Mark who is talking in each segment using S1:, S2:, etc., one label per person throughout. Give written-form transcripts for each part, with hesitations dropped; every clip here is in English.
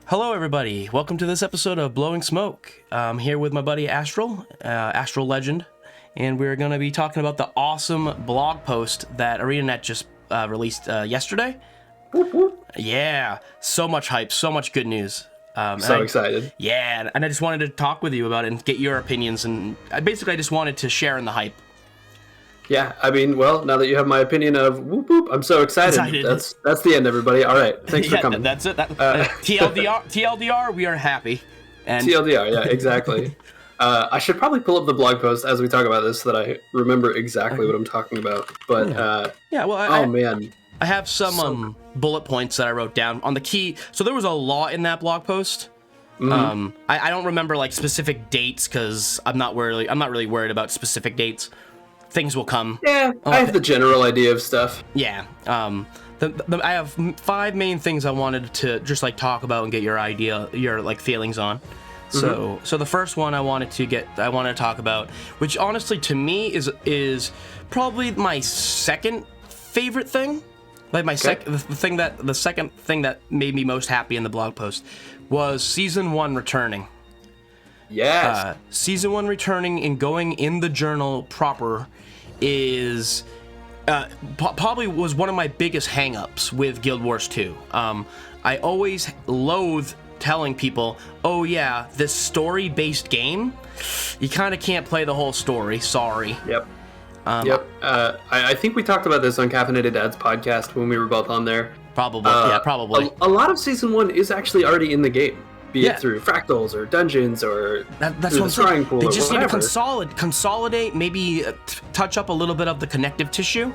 S1: Hello, everybody. Welcome to this episode of Blowing Smoke. I'm here with my buddy Astral, Astral Legend, and we're going to be talking about the awesome blog post that ArenaNet just released yesterday.
S2: Whoop, whoop.
S1: Yeah, so much hype, so much good news.
S2: Excited.
S1: Yeah, and I just wanted to talk with you about it and get your opinions, and I just wanted to share in the hype.
S2: Yeah, I mean, well, now that you have my opinion of whoop whoop, I'm so excited. That's the end, everybody. All right, thanks for coming.
S1: That's it. TLDR, we are happy. And
S2: TLDR, yeah, exactly. I should probably pull up the blog post as we talk about this so that I remember exactly what I'm talking about. But man,
S1: I have some bullet points that I wrote down on the key. So there was a lot in that blog post. Mm-hmm. I don't remember like specific dates because I'm not really worried about specific dates. Things will come.
S2: Yeah, I have the general idea of stuff.
S1: Yeah. I have 5 main things I wanted to just like talk about and get your like feelings on. So the first one I wanted to talk about, which honestly to me is probably my second favorite thing. Like the second thing that made me most happy in the blog post was season 1 returning.
S2: Yes.
S1: Season 1 returning and going in the journal proper is probably was one of my biggest hang-ups with Guild Wars 2. I always loathe telling people, oh yeah, this story-based game, you kind of can't play the whole story, sorry.
S2: Yep. I think we talked about this on Caffeinated Dad's podcast when we were both on there.
S1: Probably.
S2: A lot of Season 1 is actually already in the game. Be it through fractals or dungeons or
S1: that's
S2: through
S1: what
S2: the scrying pool.
S1: They just
S2: need
S1: to consolidate, maybe touch up a little bit of the connective tissue.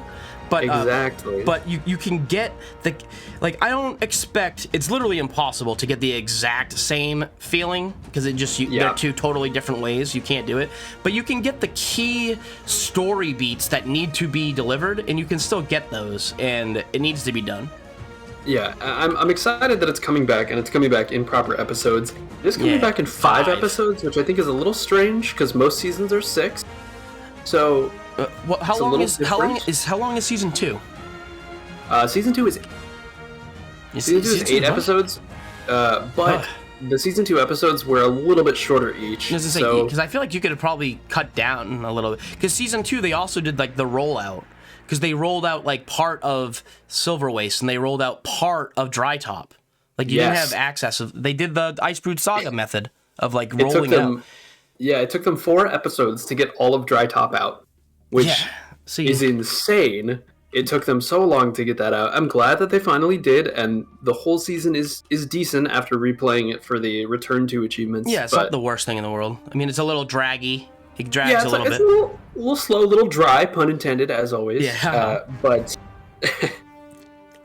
S1: But
S2: exactly.
S1: But you can get the I don't expect, it's literally impossible to get the exact same feeling because they're 2 totally different ways. You can't do it. But you can get the key story beats that need to be delivered, and you can still get those, and it needs to be done.
S2: Yeah, I'm excited that it's coming back, and it's coming back in proper episodes. It's coming back in 5 episodes, which I think is a little strange because most seasons are 6. So,
S1: how long is season 2?
S2: Season 2 is 8 episodes, but the season 2 episodes were a little bit shorter each.
S1: Because I feel like you could have probably cut down a little bit. Because season 2, they also did like the rollout. Because they rolled out like part of Silver Waste and they rolled out part of Dry Top. Like you didn't have access. They did the Ice Brood Saga method of like rolling out.
S2: Yeah, it took them 4 episodes to get all of Dry Top out, which is insane. It took them so long to get that out. I'm glad that they finally did, and the whole season is decent after replaying it for the Return to achievements.
S1: Yeah, it's not the worst thing in the world. I mean, it's a little draggy. It drags a little bit.
S2: It's a little slow, a little dry, pun intended, as always.
S1: Yeah.
S2: But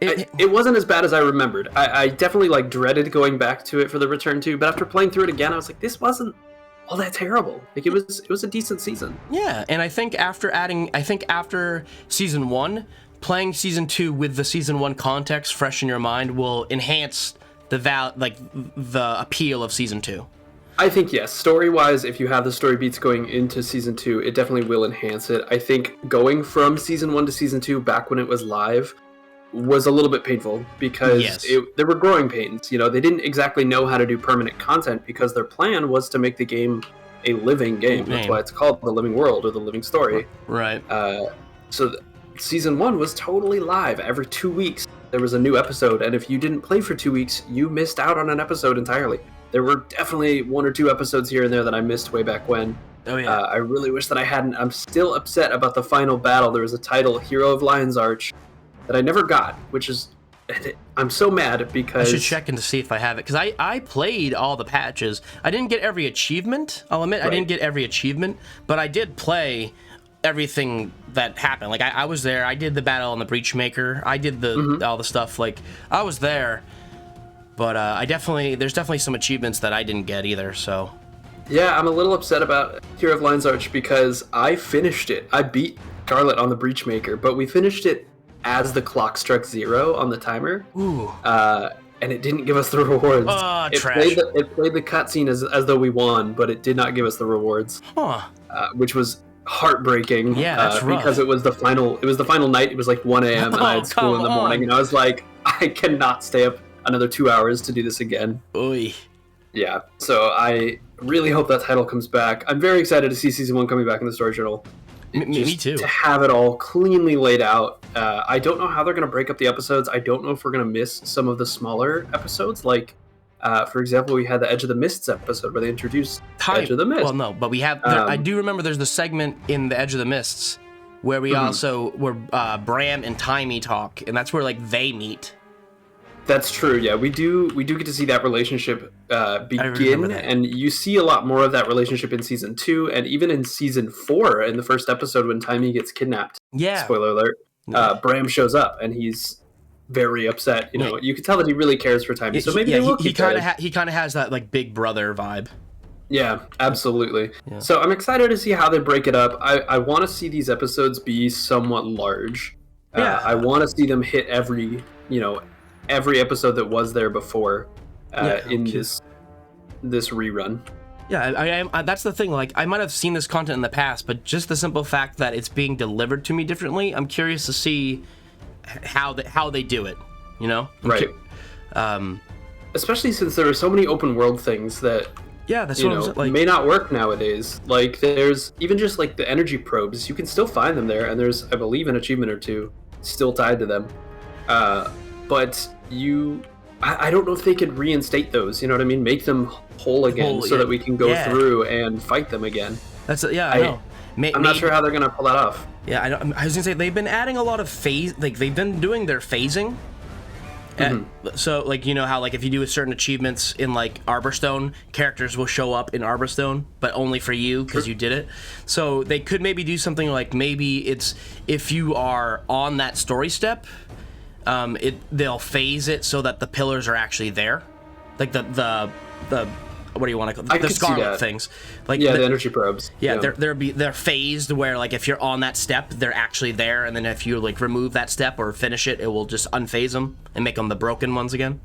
S2: it wasn't as bad as I remembered. I definitely like going back to it for the Return to, but after playing through it again, I was like, this wasn't all that terrible. Like it was a decent season.
S1: Yeah, and I think after season 1, playing season 2 with the season 1 context fresh in your mind will enhance the appeal of season 2.
S2: I think yes. Story-wise, if you have the story beats going into Season 2, it definitely will enhance it. I think going from Season 1 to Season 2 back when it was live was a little bit painful because there were growing pains. You know, they didn't exactly know how to do permanent content because their plan was to make the game a living game. That's why it's called The Living World or The Living Story.
S1: Right.
S2: So Season 1 was totally live. Every 2 weeks, there was a new episode, and if you didn't play for 2 weeks, you missed out on an episode entirely. There were definitely 1 or 2 episodes here and there that I missed way back when.
S1: Oh, yeah.
S2: I really wish that I hadn't. I'm still upset about the final battle. There was a title, Hero of Lion's Arch, that I never got, which is... I'm so mad because...
S1: I should check in to see if I have it, because I played all the patches. I didn't get every achievement, I'll admit. Right. I didn't get every achievement, but I did play everything that happened. Like, I was there. I did the battle on the Breachmaker. I did all the stuff. Like, I was there. But there's definitely some achievements that I didn't get either, so...
S2: Yeah, I'm a little upset about Hero of Lion's Arch because I finished it. I beat Scarlet on the Breachmaker, but we finished it as the clock struck 0 on the timer.
S1: Ooh.
S2: And it didn't give us the rewards.
S1: Oh,
S2: trash. It played the cutscene as though we won, but it did not give us the rewards.
S1: Huh.
S2: Which was heartbreaking.
S1: Yeah, that's rough.
S2: Because it was the final night. It was like 1 a.m. and I had school in the morning, and I was like, I cannot stay up another 2 hours to do this again.
S1: Oy.
S2: Yeah, so I really hope that title comes back. I'm very excited to see season 1 coming back in the story journal.
S1: Me too.
S2: To have it all cleanly laid out. I don't know how they're going to break up the episodes. I don't know if we're going to miss some of the smaller episodes. Like, for example, we had the Edge of the Mists episode where they introduced Edge of the Mists.
S1: Well, no, but we have. I do remember there's the segment in the Edge of the Mists where we Bram and Timey talk, and that's where like they meet.
S2: That's true. Yeah, we do get to see that relationship begin, and you see a lot more of that relationship in season 2, and even in season 4, in the first episode when Timey gets kidnapped.
S1: Yeah.
S2: Spoiler alert. Bram shows up, and he's very upset. You know, you can tell that he really cares for Timey. So maybe he kind
S1: of has that like big brother vibe.
S2: Yeah, absolutely. Yeah. So I'm excited to see how they break it up. I want to see these episodes be somewhat large. Yeah. I want to see them hit every episode that was there before in this rerun.
S1: Yeah, I that's the thing. Like, I might have seen this content in the past, but just the simple fact that it's being delivered to me differently, I'm curious to see how they do it. You know,
S2: right? Especially since there are so many open world things that
S1: that's what I'm saying, like,
S2: may not work nowadays. Like, there's even just like the energy probes. You can still find them there, and there's, I believe, an achievement or two still tied to them. But I don't know if they could reinstate those. You know what I mean? Make them whole again so that we can go through and fight them again.
S1: I know.
S2: I'm not sure how they're gonna pull that off.
S1: Yeah, I know. I was gonna say they've been adding a lot of they've been doing their phasing. So, like, you know how, like, if you do certain achievements in, like, Arborstone, characters will show up in Arborstone, but only for you because you did it. So they could maybe do something like, maybe it's if you are on that story step, they'll phase it so that the pillars are actually there, like the what do you want to call it? The scarlet things, like
S2: the energy probes.
S1: They're phased where, like, if you're on that step, they're actually there, and then if you like remove that step or finish it, it will just unphase them and make them the broken ones again.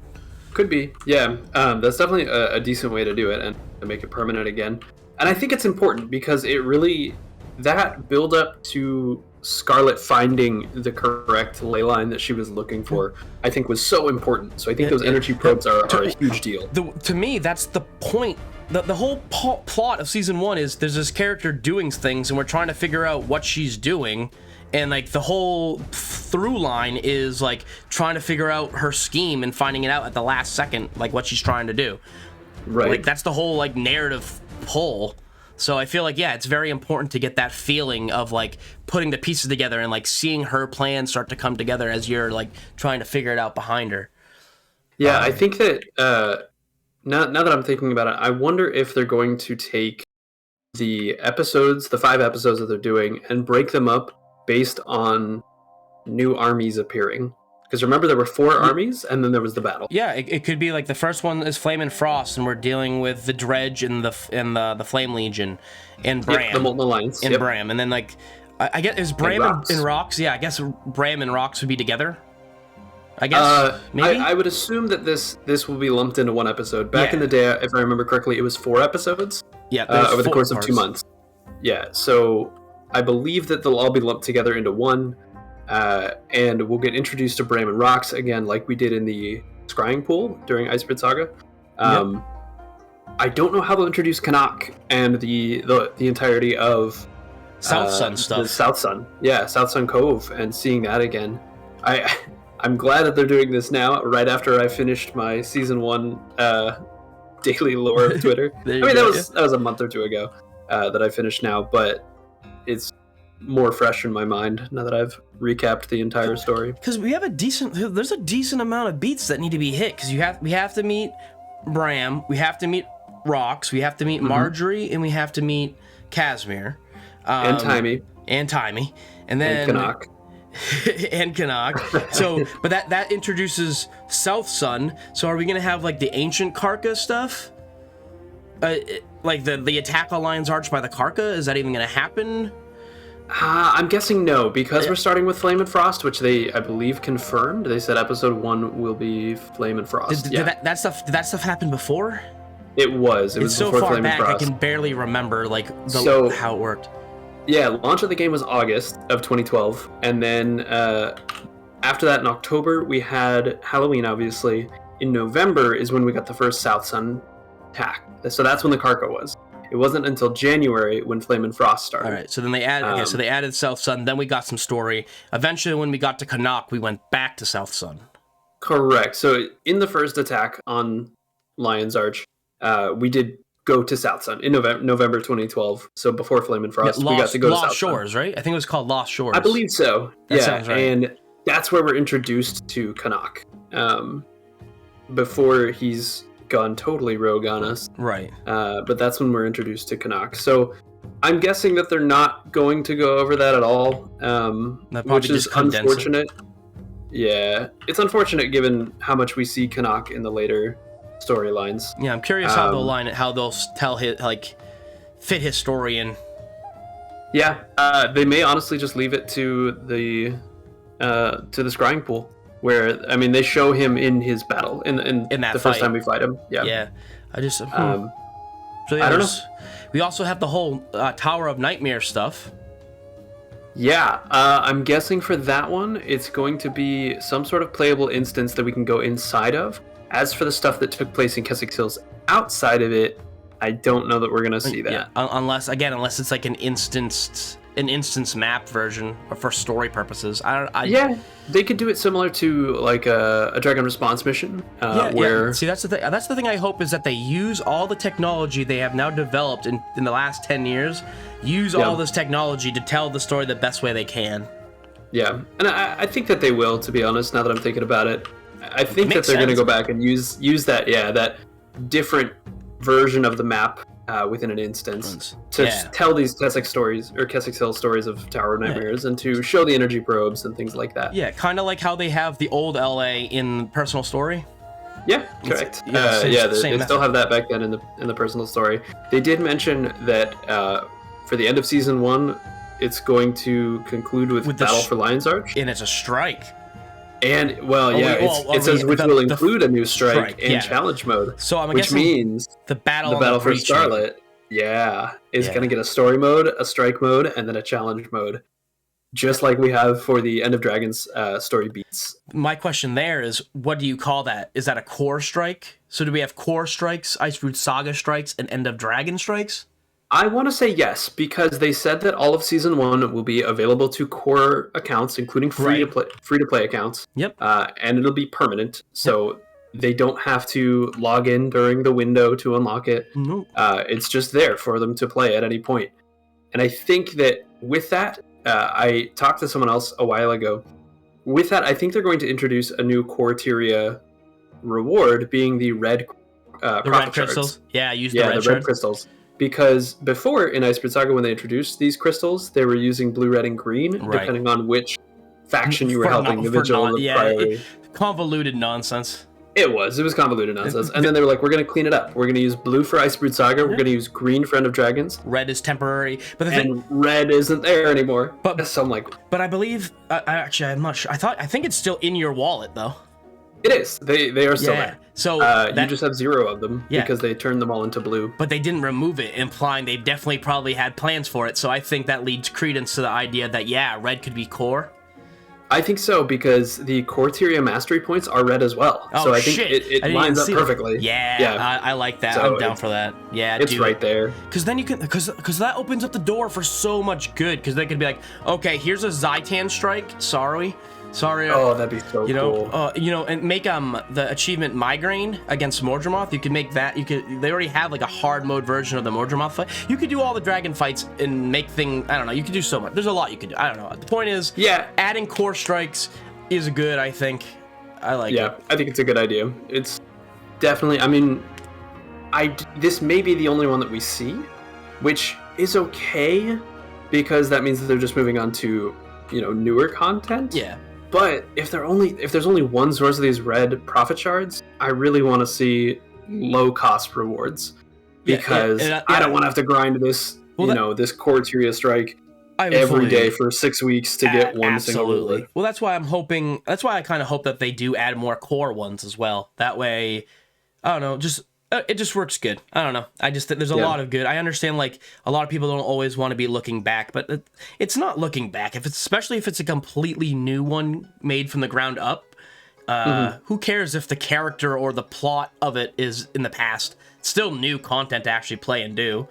S2: Could be, yeah. That's definitely a decent way to do it and to make it permanent again. And I think it's important because it really, that build up to Scarlet finding the correct ley line that she was looking for, I think, was so important. So I think those energy probes are a huge deal.
S1: To me, that's the point. The whole plot of season 1 is there's this character doing things, and we're trying to figure out what she's doing. And, like, the whole through line is, like, trying to figure out her scheme and finding it out at the last second, like, what she's trying to do.
S2: Right.
S1: Like, that's the whole, like, narrative pull. So I feel like, it's very important to get that feeling of, like, putting the pieces together and, like, seeing her plan start to come together as you're, like, trying to figure it out behind her.
S2: Yeah, I think that now that I'm thinking about it, I wonder if they're going to take the 5 episodes that they're doing, and break them up based on new armies appearing. Because remember, there were 4 armies, and then there was the battle.
S1: Yeah, it could be like the first one is Flame and Frost, and we're dealing with the Dredge and the Flame Legion, and Bram.
S2: The Molten Alliance.
S1: And Bram, and then, like, I guess is Bram and Rocks. Yeah, I guess Bram and Rocks would be together. I guess maybe.
S2: I would assume that this will be lumped into one episode. Back in the day, if I remember correctly, it was 4 episodes.
S1: Yeah,
S2: over the course of 2 months. Yeah, so I believe that they'll all be lumped together into one. And we'll get introduced to Bram and Rocks again, like we did in the Scrying Pool during Icebird Saga. I don't know how they'll introduce Canuck and the entirety of
S1: South Sun stuff.
S2: The South Sun, South Sun Cove, and seeing that again. I'm glad that they're doing this now, right after I finished my season 1 daily lore of Twitter. That was a month or two ago that I finished now, but it's more fresh in my mind now that I've recapped the entire story.
S1: Because there's a decent amount of beats that need to be hit, because we have to meet Bram, we have to meet Rocks, we have to meet Marjorie, and we have to meet Casimir.
S2: And Timey.
S1: And then...
S2: And Canuck.
S1: And Canuck. So, but that introduces South Sun, so are we going to have, like, the ancient Karka stuff? Like the attack lines arched by the Karka? Is that even going to happen?
S2: I'm guessing no, because we're starting with Flame and Frost, which they, I believe, confirmed. They said episode 1 will be Flame and Frost.
S1: Did that stuff happen before?
S2: It was. It was
S1: so
S2: before
S1: far
S2: Flame
S1: back,
S2: and Frost.
S1: I can barely remember how it worked.
S2: Yeah, launch of the game was August of 2012, and then after that in October we had Halloween, obviously, in November is when we got the first South Sun attack. So that's when the Karka was. It wasn't until January when Flame and Frost started.
S1: All right, so then they added. Okay, so they added South Sun. Then we got some story. Eventually, when we got to Canuck, we went back to South Sun.
S2: Correct. So in the first attack on Lion's Arch, we did go to South Sun in November 2012. So before Flame and Frost, we got to go to South
S1: Shores,
S2: Sun.
S1: right? I think it was called Lost Shores.
S2: I believe so.
S1: That sounds right.
S2: And that's where we're introduced to Canuck. Before he's gone totally rogue on us.
S1: Right.
S2: But that's when we're introduced to Canuck. So I'm guessing that they're not going to go over that at all, which is unfortunate. Yeah, it's unfortunate given how much we see Canuck in the later storylines.
S1: Yeah, I'm curious how they'll tell his, like, fit his story in.
S2: Yeah, they may honestly just leave it to the scrying pool. Where, I mean, they show him in his battle in that the first time we fight him. Yeah.
S1: Yeah. I just. So
S2: I don't know.
S1: We also have the whole Tower of Nightmare stuff.
S2: Yeah. I'm guessing for that one, it's going to be some sort of playable instance that we can go inside of. As for the stuff that took place in Keswick Hills outside of it, I don't know that we're going to see that.
S1: Yeah. Unless it's like an instance map version for story purposes.
S2: Yeah, they could do it similar to like a Dragon Response mission. Where
S1: See, that's the thing. That's the thing I hope is that they use all the technology they have now developed in the last 10 years. Use all this technology to tell the story the best way they can.
S2: Yeah, and I think that they will. To be honest, now that I'm thinking about it, I think that they're going to go back and use that. Yeah, that different version of the map. Within an instance to tell these Keswick stories or Keswick Hill stories of Tower of Nightmares and to show the energy probes and things like that.
S1: Yeah, kind of like how they have the old LA in Personal Story.
S2: Yeah, correct. They still have that back then in the Personal Story. They did mention that for the end of season 1, it's going to conclude with Battle for Lion's Arch,
S1: and it's a strike.
S2: And it says which will include a new strike and challenge mode.
S1: So I'm
S2: which
S1: guessing
S2: means
S1: the battle
S2: for Starlit, is going to get a story mode, a strike mode, and then a challenge mode, just like we have for the End of Dragons story beats.
S1: My question there is, what do you call that? Is that a core strike? So do we have core strikes, Iceroot Saga strikes, and End of Dragon strikes?
S2: I want to say yes, because they said that all of Season 1 will be available to core accounts, including free-to-play accounts.
S1: Yep.
S2: And it'll be permanent, so they don't have to log in during the window to unlock it.
S1: Nope.
S2: It's just there for them to play at any point. And I think that with that, I talked to someone else a while ago. With that, I think they're going to introduce a new Quarteria reward, being the red
S1: the red crystals. Yeah, use the red
S2: crystals. Because before in Iceberg Saga, when they introduced these crystals, they were using blue, red, and green, depending on which faction you were helping, the Vigil or the Priory.
S1: Convoluted nonsense.
S2: It was convoluted nonsense. And then they were like, we're going to clean it up. We're going to use blue for Iceberg Saga. We're going to use green for End of Dragons.
S1: Red is temporary.
S2: And red isn't there anymore. So I'm like...
S1: But I believe... I'm not sure. I think it's still in your wallet, though.
S2: It is. They are still there.
S1: So
S2: you just have 0 of them because they turned them all into blue.
S1: But they didn't remove it, implying they definitely probably had plans for it. So I think that leads credence to the idea that, red could be core.
S2: I think so, because the Quarteria mastery points are red as well.
S1: Oh,
S2: so I think it lines up perfectly.
S1: Yeah. I like that. So I'm down for that. Yeah,
S2: it's right there.
S1: Because then you can, because that opens up the door for so much good. Because they could be like, okay, here's a Zytan strike. Sorry.
S2: Oh, that'd be so
S1: cool. And make the achievement Migraine against Mordremoth. You could make that. They already have like a hard mode version of the Mordremoth fight. You could do all the dragon fights and make things. I don't know. You could do so much. There's a lot you could do. I don't know. The point is, adding core strikes is good. I think. I like it.
S2: Yeah, I think it's a good idea. It's definitely. I mean, this may be the only one that we see, which is okay, because that means that they're just moving on to newer content.
S1: Yeah.
S2: But if there's only one source of these red profit shards, I really want to see low cost rewards, because I don't want to have to grind this this Quarteria strike every day for 6 weeks to get one single reward.
S1: Well, that's why I'm hoping. That's why I kind of hope that they do add more core ones as well. That way, I don't know, it just works good. I don't know. There's a lot of good. I understand, like, a lot of people don't always want to be looking back, but it's not looking back. Especially if it's a completely new one made from the ground up, Who cares if the character or the plot of it is in the past? It's still new content to actually play and do.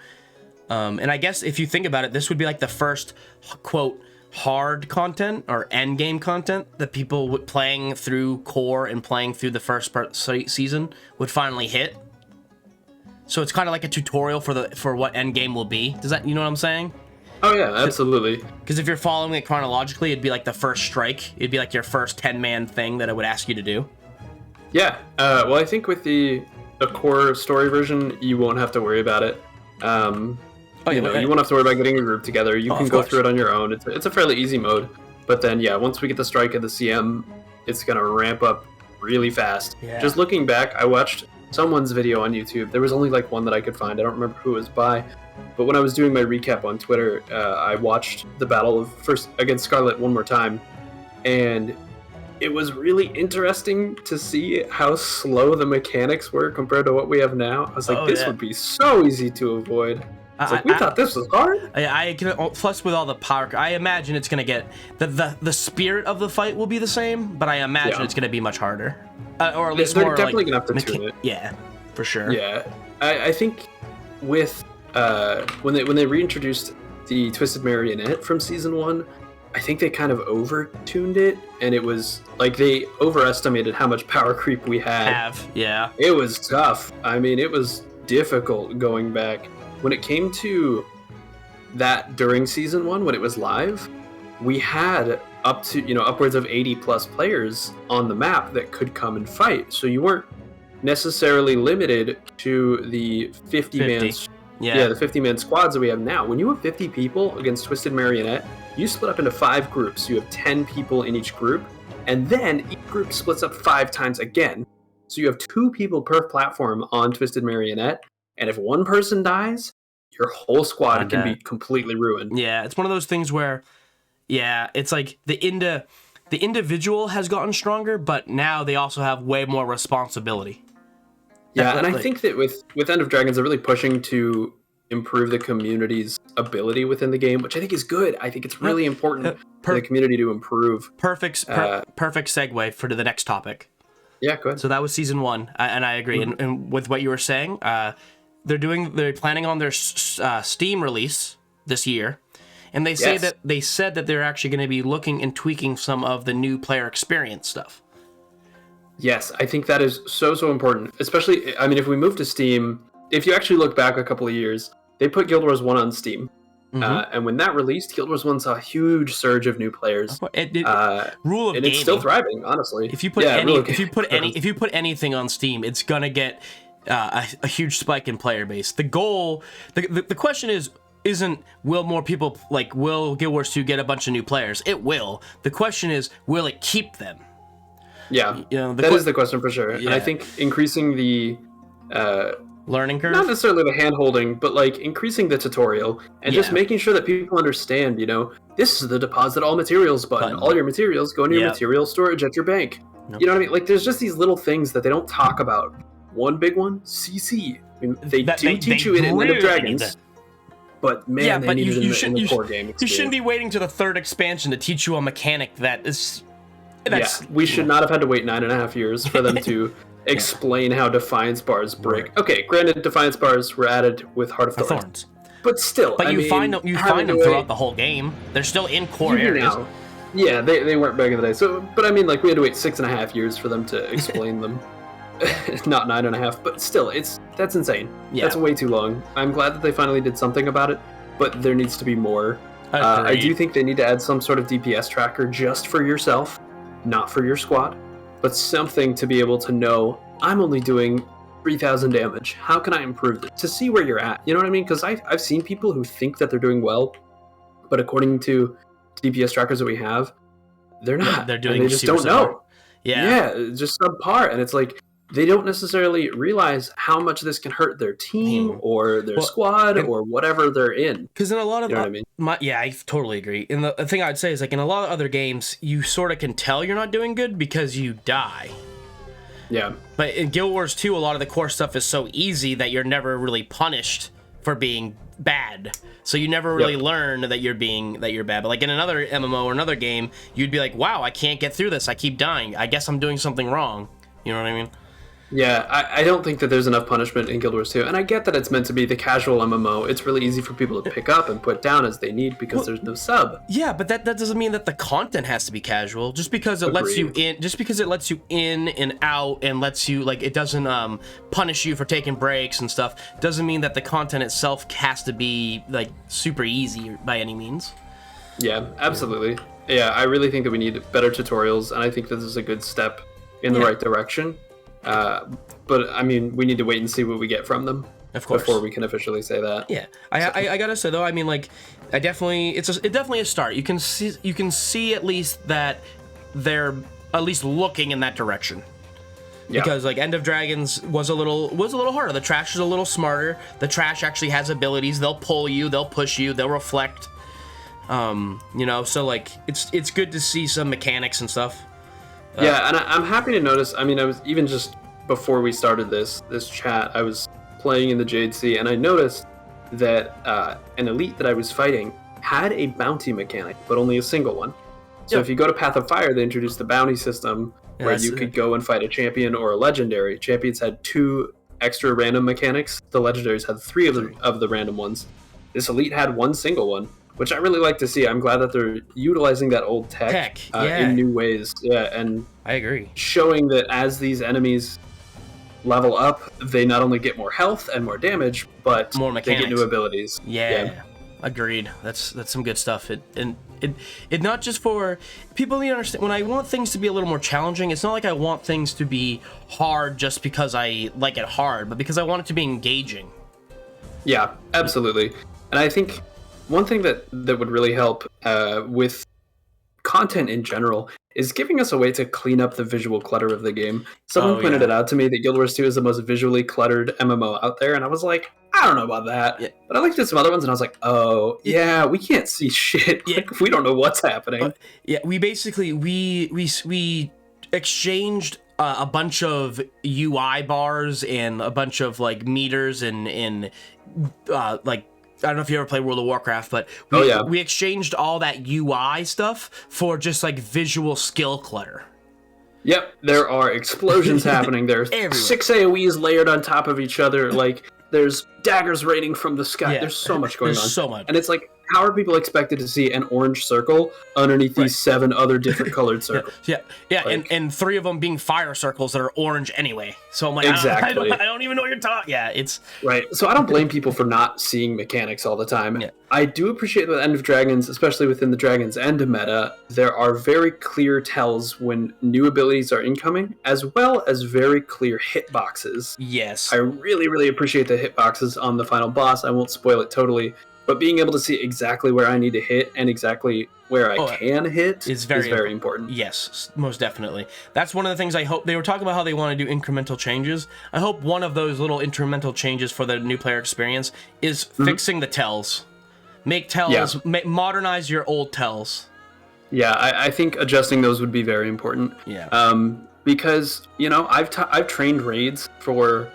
S1: And I guess if you think about it, this would be like the first, quote, hard content or end game content that people playing through core and playing through the first season would finally hit. So it's kind of like a tutorial for what end game will be. Does that, you know what I'm saying?
S2: Oh yeah, absolutely.
S1: Because if you're following it chronologically, it'd be like the first strike. It'd be like your first 10-man thing that it would ask you to do.
S2: Yeah. Well, I think with the core story version, you won't have to worry about it. You won't have to worry about getting a group together. You can go through it on your own. It's a fairly easy mode. But then, yeah, once we get the strike of the CM, it's going to ramp up really fast. Yeah. Just looking back, I watched someone's video on YouTube. There was only like one that I could find. I don't remember who it was by. But when I was doing my recap on Twitter, I watched the battle against Scarlet one more time. And it was really interesting to see how slow the mechanics were compared to what we have now. I was like, this would be so easy to avoid. We thought this was hard.
S1: I can, plus with all the power, I imagine it's gonna get the spirit of the fight will be the same, but I imagine it's gonna be much harder, or at least
S2: they're
S1: more
S2: definitely
S1: like,
S2: gonna have to tune it.
S1: Yeah, for sure.
S2: Yeah, I think with when they reintroduced the Twisted Marionette from season 1, I think they kind of over-tuned it, and it was like they overestimated how much power creep we had.
S1: Yeah.
S2: It was tough. I mean, it was difficult going back. When it came to that during season 1, when it was live, we had up to, upwards of 80 plus players on the map that could come and fight. So you weren't necessarily limited to the 50-man the 50-man squads that we have now. When you have 50 people against Twisted Marionette, you split up into 5 groups. You have 10 people in each group, and then each group splits up 5 times again. So you have 2 people per platform on Twisted Marionette, and if one person dies, your whole squad can be completely ruined.
S1: Yeah, it's one of those things where, it's like the individual has gotten stronger, but now they also have way more responsibility.
S2: Yeah, and I think that with End of Dragons, they're really pushing to improve the community's ability within the game, which I think is good. I think it's really important for the community to improve.
S1: Perfect segue for the next topic.
S2: Yeah, go ahead.
S1: So that was season 1, and I agree. Mm-hmm. And with what you were saying, they're planning on their Steam release this year, and they said that they're actually going to be looking and tweaking some of the new player experience stuff.
S2: Yes, I think that is so important. Especially, I mean, if we move to Steam, if you actually look back a couple of years, they put Guild Wars 1 on Steam. Mm-hmm. And when that released, Guild Wars 1 saw a huge surge of new players.
S1: Rule of gaming.
S2: It's still thriving, honestly.
S1: If you put anything on Steam, it's gonna get a huge spike in player base. The goal, the question isn't will more people will Guild Wars 2 get a bunch of new players? It will. The question is, will it keep them?
S2: Yeah, that is the question for sure. Yeah. And I think increasing the
S1: learning curve,
S2: not necessarily the hand-holding, but increasing the tutorial and just making sure that people understand, this is the deposit all materials button. All your materials go into your material storage at your bank. Nope. You know what I mean? There's just these little things that they don't talk about. One big one, CC. I mean, they teach you in End of Dragons, but man, they need it in the core game.
S1: You shouldn't be waiting to the 3rd expansion to teach you a mechanic that is...
S2: we should not have had to wait 9.5 years for them to explain how Defiance bars break. Okay, granted, Defiance bars were added with Heart of Thorns. But still,
S1: you find them throughout the whole game. They're still in core areas.
S2: Yeah, they weren't back in the day. So, but I mean, we had to wait 6.5 years for them to explain them. Not 9.5, but still, that's insane. Yeah. That's way too long. I'm glad that they finally did something about it, but there needs to be more. I do think they need to add some sort of DPS tracker just for yourself, not for your squad, but something to be able to know, I'm only doing 3,000 damage. How can I improve it? To see where you're at. You know what I mean? Because I've seen people who think that they're doing well, but according to DPS trackers that we have, they're not.
S1: They're doing.
S2: They just don't know.
S1: Yeah,
S2: just subpar, and it's they don't necessarily realize how much this can hurt their team or their squad or whatever they're in.
S1: Because in a lot of,
S2: you know what I mean?
S1: I totally agree. And the thing I'd say is in a lot of other games, you sort of can tell you're not doing good because you die.
S2: Yeah.
S1: But in Guild Wars 2, a lot of the core stuff is so easy that you're never really punished for being bad. So you never really learn that you're bad. But like in another MMO or another game, you'd be like, wow, I can't get through this. I keep dying. I guess I'm doing something wrong. You know what I mean?
S2: Yeah, I don't think that there's enough punishment in Guild Wars 2, and I get that it's meant to be the casual MMO. It's really easy for people to pick up and put down as they need because there's no sub.
S1: Yeah, but that doesn't mean that the content has to be casual. Just because it lets you in and out and lets you, like, it doesn't punish you for taking breaks and stuff, doesn't mean that the content itself has to be like super easy by any means.
S2: Yeah, absolutely. Yeah, I really think that we need better tutorials, and I think this is a good step in the right direction. But I mean, we need to wait and see what we get from them,
S1: of course,
S2: before we can officially say that.
S1: Yeah, I gotta say though, I mean, like, it's definitely a start. You can see at least that they're at least looking in that direction. Yeah. Because like End of Dragons was a little harder. The trash is a little smarter. The trash actually has abilities. They'll pull you. They'll push you. They'll reflect. You know, so like it's good to see some mechanics and stuff.
S2: Yeah, and I'm happy to notice. I mean, I was even just before we started this chat, I was playing in the Jade Sea, and I noticed that an elite that I was fighting had a bounty mechanic, but only a single one. So if you go to Path of Fire, they introduced the bounty system where you could go and fight a champion or a legendary. Champions had 2 extra random mechanics. The legendaries had 3 of the random ones. This elite had 1 single one, which I really like to see. I'm glad that they're utilizing that old tech in new ways. Yeah, and
S1: I agree.
S2: Showing that as these enemies level up, they not only get more health and more damage, but
S1: more mechanics.
S2: They get new abilities.
S1: Yeah. Agreed. That's some good stuff. It not just for people need to understand. When I want things to be a little more challenging, it's not like I want things to be hard just because I like it hard, but because I want it to be engaging.
S2: Yeah, absolutely. And I think one thing that would really help with content in general is giving us a way to clean up the visual clutter of the game. Someone pointed it out to me that Guild Wars 2 is the most visually cluttered MMO out there, and I was like, I don't know about that. Yeah. But I looked at some other ones, and I was like, oh, yeah, we can't see shit. Yeah. Like, we don't know what's happening.
S1: We basically, we exchanged a bunch of UI bars and a bunch of, like, meters and like, I don't know if you ever played World of Warcraft, but we exchanged all that UI stuff for just like visual skill clutter.
S2: Yep, there are explosions happening. There's 6 AoEs layered on top of each other. Like, there's daggers raining from the sky. There's so much going on.
S1: There's so much.
S2: And it's like, how are people expected to see an orange circle underneath these 7 other different colored circles?
S1: Like, and 3 of them being fire circles that are orange anyway. So I'm like,
S2: exactly.
S1: I don't even know what you're talking. Yeah, it's
S2: right. So I don't blame people for not seeing mechanics all the time. Yeah. I do appreciate with End of Dragons, especially within the Dragons End meta, there are very clear tells when new abilities are incoming, as well as very clear hitboxes.
S1: Yes.
S2: I really, really appreciate the hitboxes on the final boss. I won't spoil it totally. But being able to see exactly where I need to hit and exactly where I can hit is very important.
S1: Yes, most definitely. That's one of the things I hope. They were talking about how they want to do incremental changes. I hope one of those little incremental changes for the new player experience is fixing the tells. Make tells, modernize your old tells.
S2: Yeah, I think adjusting those would be very important.
S1: Yeah.
S2: Because, you know, I've trained raids for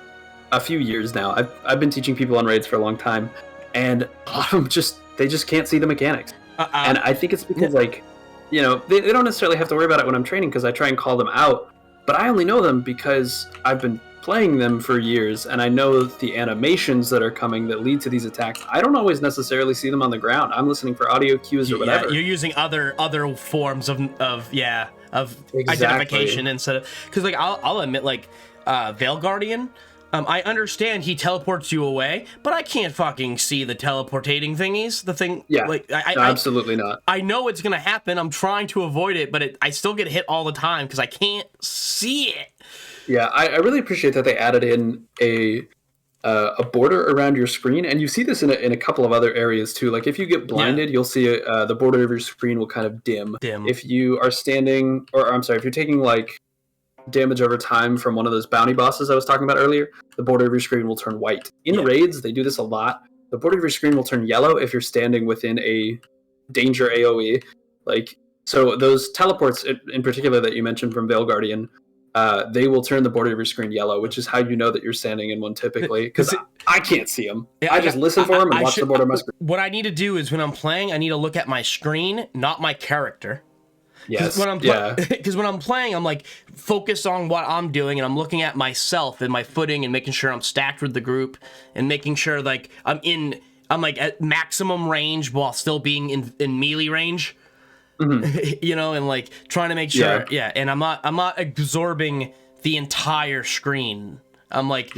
S2: a few years now. I've been teaching people on raids for a long time. And a lot of them they just can't see the mechanics. And I think it's because, like, you know, they don't necessarily have to worry about it when I'm training because I try and call them out. But I only know them because I've been playing them for years, and I know the animations that are coming that lead to these attacks. I don't always necessarily see them on the ground. I'm listening for audio cues or whatever.
S1: Yeah, you're using other forms of identification instead of... Because, like, I'll admit, like, Veil Guardian... I understand he teleports you away, but I can't fucking see the teleportating thingies. The thing, like,
S2: absolutely not.
S1: I know it's gonna happen. I'm trying to avoid it, but I still get hit all the time because I can't see it.
S2: Yeah, I really appreciate that they added in a border around your screen, and you see this in a couple of other areas too. Like if you get blinded, you'll see the border of your screen will kind of dim. If you are standing, or I'm sorry, if you're taking like damage over time from one of those bounty bosses I was talking about earlier, the border of your screen will turn white. In raids, they do this a lot. The border of your screen will turn yellow if you're standing within a danger AoE. Like, so those teleports in particular that you mentioned from Veil Guardian, they will turn the border of your screen yellow, which is how you know that you're standing in one typically. Because I can't see them. Yeah, I just listen for them and watch the border of my screen.
S1: What I need to do is when I'm playing, I need to look at my screen, not my character.
S2: Yes.
S1: Because when I'm playing, I'm like focused on what I'm doing, and I'm looking at myself and my footing, and making sure I'm stacked with the group, and making sure like I'm like at maximum range while still being in melee range. Mm-hmm. You know, and like trying to make sure, and I'm not absorbing the entire screen. I'm like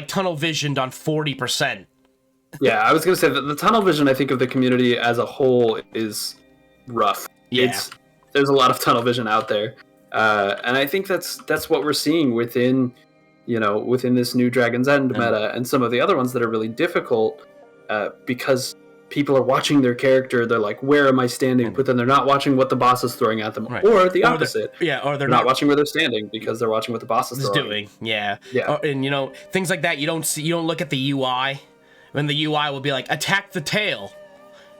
S1: tunnel visioned on 40%.
S2: Yeah, I was gonna say that the tunnel vision, I think, of the community as a whole is rough.
S1: Yeah.
S2: There's a lot of tunnel vision out there, and I think that's what we're seeing within this new Dragon's End meta and some of the other ones that are really difficult, because people are watching their character. They're like, where am I standing? But then they're not watching what the boss is throwing at them, or the opposite.
S1: Or they're
S2: not watching where they're standing because they're watching what the boss is
S1: doing. Yeah. And things like that. You don't look at the UI, when the UI will be like, attack the tail.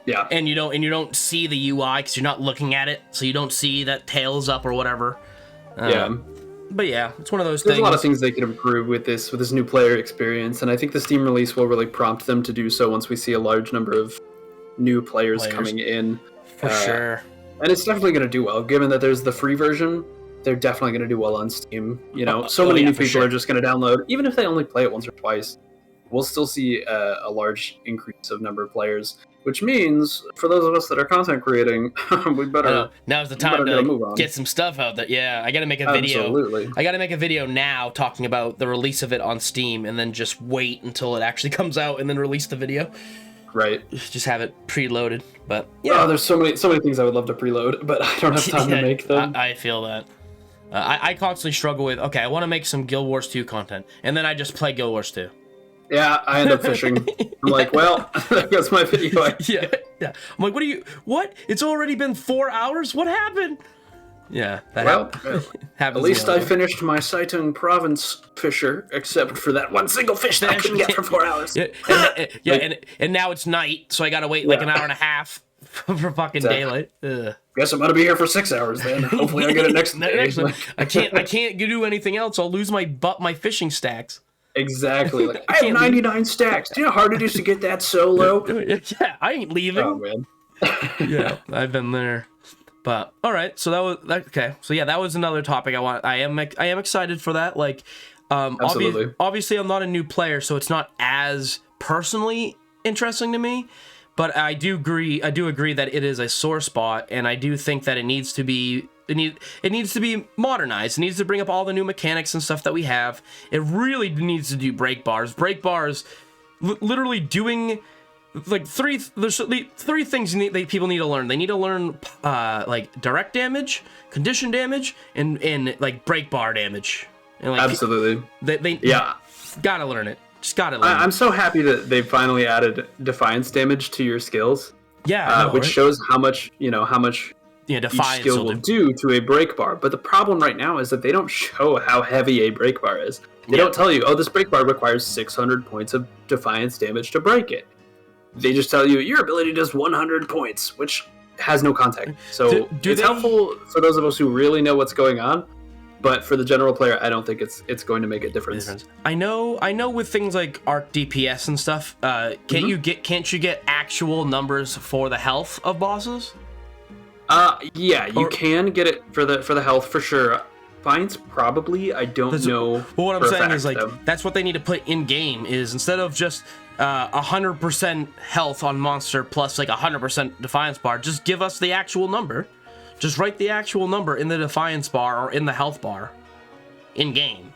S2: Yeah.
S1: And you don't see the UI because you're not looking at it, so you don't see that tail's up or whatever. But yeah, it's one of those things.
S2: There's a lot of things they could improve with this new player experience, and I think the Steam release will really prompt them to do so once we see a large number of new players coming in.
S1: For sure.
S2: And it's definitely going to do well, given that there's the free version. They're definitely going to do well on Steam. So many new people are just going to download, even if they only play it once or twice. We'll still see a large increase of number of players. Which means, for those of us that are content creating, we better.
S1: Now's the time to get some stuff out there. Yeah, I got to make a video.
S2: Absolutely.
S1: I got to make a video now talking about the release of it on Steam, and then just wait until it actually comes out, and then release the video.
S2: Right.
S1: Just have it preloaded. But yeah,
S2: there's so many things I would love to preload, but I don't have time to make them.
S1: I feel that. I constantly struggle with. Okay, I want to make some Guild Wars 2 content, and then I just play Guild Wars 2.
S2: Yeah, I end up fishing. I'm like, well, there goes my video.
S1: Yeah. I'm like, what? It's already been 4 hours? What happened? Yeah, that happens.
S2: At least I finished my Saitung province fisher, except for that one single fish that I couldn't get for 4 hours.
S1: And now it's night, so I gotta wait like an hour and a half for fucking daylight. Ugh.
S2: Guess I'm gonna be here for 6 hours then. Hopefully I get it next day.
S1: I can't do anything else. I'll lose my fishing stacks.
S2: Exactly. Like, I have 99 stacks. Do you know how hard it is to get that solo?
S1: Yeah, I ain't leaving.
S2: Oh, man.
S1: Yeah, I've been there. But all right, so that was okay. So yeah, that was another topic I am excited for that. Like,
S2: absolutely.
S1: Obviously, I'm not a new player, so it's not as personally interesting to me. But I do agree that it is a sore spot, and I do think that it needs to be modernized. It needs to bring up all the new mechanics and stuff that we have. It really needs to do break bars. Break bars, literally doing like there's three things people need to learn. They need to learn like direct damage, condition damage, and like break bar damage. And like
S2: absolutely,
S1: they gotta learn it. Just gotta learn.
S2: I'm so happy that they finally added defiance damage to your skills.
S1: Yeah,
S2: which shows how much
S1: defiance
S2: each skill will do to a break bar. But the problem right now is that they don't show how heavy a break bar is. They don't tell you, this break bar requires 600 points of defiance damage to break it. They just tell you your ability does 100 points, which has no context. So it's helpful for those of us who really know what's going on. But for the general player, I don't think it's going to make a difference.
S1: I know with things like arc DPS and stuff, can't you get actual numbers for the health of bosses?
S2: Yeah, you can get it for the health for sure. Fines probably. I don't know.
S1: Well, what I'm saying is like that's what they need to put in game is instead of just 100% health on monster plus like 100% defiance bar, just give us the actual number. Just write the actual number in the defiance bar or in the health bar in game.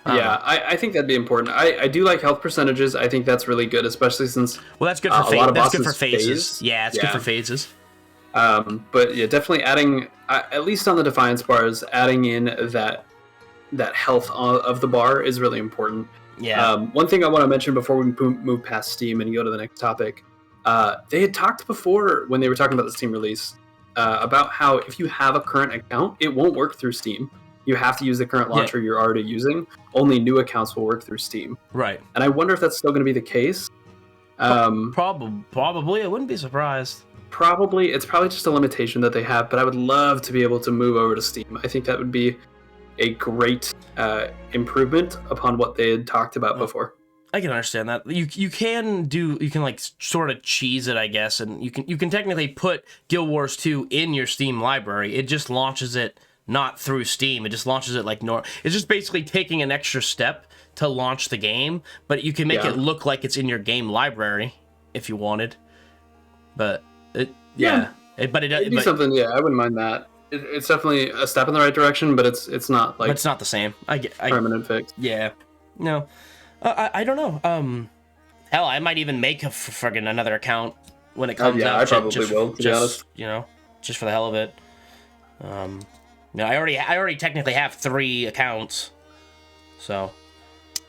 S2: I think that'd be important. I do like health percentages. I think that's really good, especially since
S1: that's good for that's good for phases. Yeah, it's good for phases.
S2: But yeah, definitely adding at least on the defiance bars, adding in that health of the bar is really important.
S1: Yeah.
S2: One thing I want to mention before we move past Steam and go to the next topic, they had talked before when they were talking about the Steam release. About how if you have a current account, it won't work through Steam. You have to use the current launcher you're already using. Only new accounts will work through Steam.
S1: Right.
S2: And I wonder if that's still going to be the case.
S1: Probably. I wouldn't be surprised.
S2: Probably. It's probably just a limitation that they have, but I would love to be able to move over to Steam. I think that would be a great improvement upon what they had talked about before.
S1: I can understand that. You can like sort of cheese it, I guess, and you can technically put Guild Wars 2 in your Steam library. It just launches it not through Steam. It just launches it like it's just basically taking an extra step to launch the game, but you can make it look like it's in your game library if you wanted. But it'd be
S2: something. Yeah, I wouldn't mind that. It's definitely a step in the right direction, but it's not like
S1: it's not the same.
S2: Permanent fix.
S1: Yeah, no. I don't know. Hell, I might even make a friggin' another account when it comes out.
S2: I probably will, to be honest.
S1: You know, just for the hell of it. I already technically have 3 accounts, so.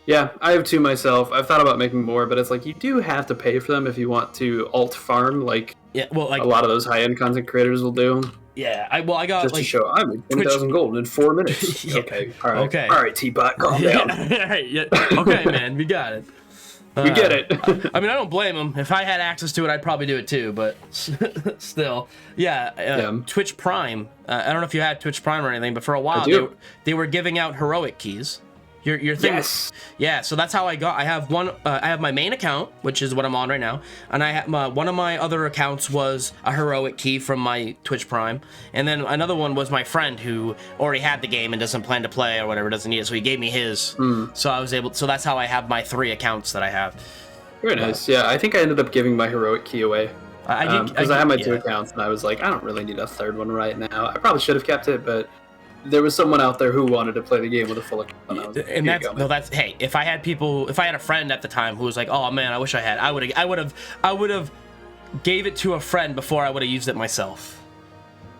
S2: Yeah, I have 2 myself. I've thought about making more, but it's like you do have to pay for them if you want to alt farm, like a lot of those high-end content creators will do.
S1: Yeah, I got
S2: just to show I made 10,000 gold in 4 minutes. Okay, all right, T-Bot, calm down.
S1: Okay, man, we got it.
S2: We get it.
S1: I mean, I don't blame them. If I had access to it, I'd probably do it too. But still, Twitch Prime. I don't know if you had Twitch Prime or anything, but for a while they were giving out heroic keys. Your thing.
S2: Yes.
S1: Yeah. So that's how I got. I have one. I have my main account, which is what I'm on right now, and I have one of my other accounts was a heroic key from my Twitch Prime, and then another one was my friend who already had the game and doesn't plan to play or whatever, doesn't need it, so he gave me his. So I was able. So that's how I have my 3 accounts that I have.
S2: Very nice. Yeah, I think I ended up giving my heroic key away. Because I had my 2 accounts, and I was like, I don't really need a 3rd one right now. I probably should have kept it, but there was someone out there who wanted to play the game with a full account.
S1: And that's hey, if I had a friend at the time who was like, oh man, I wish I had, I would have gave it to a friend before I would have used it myself.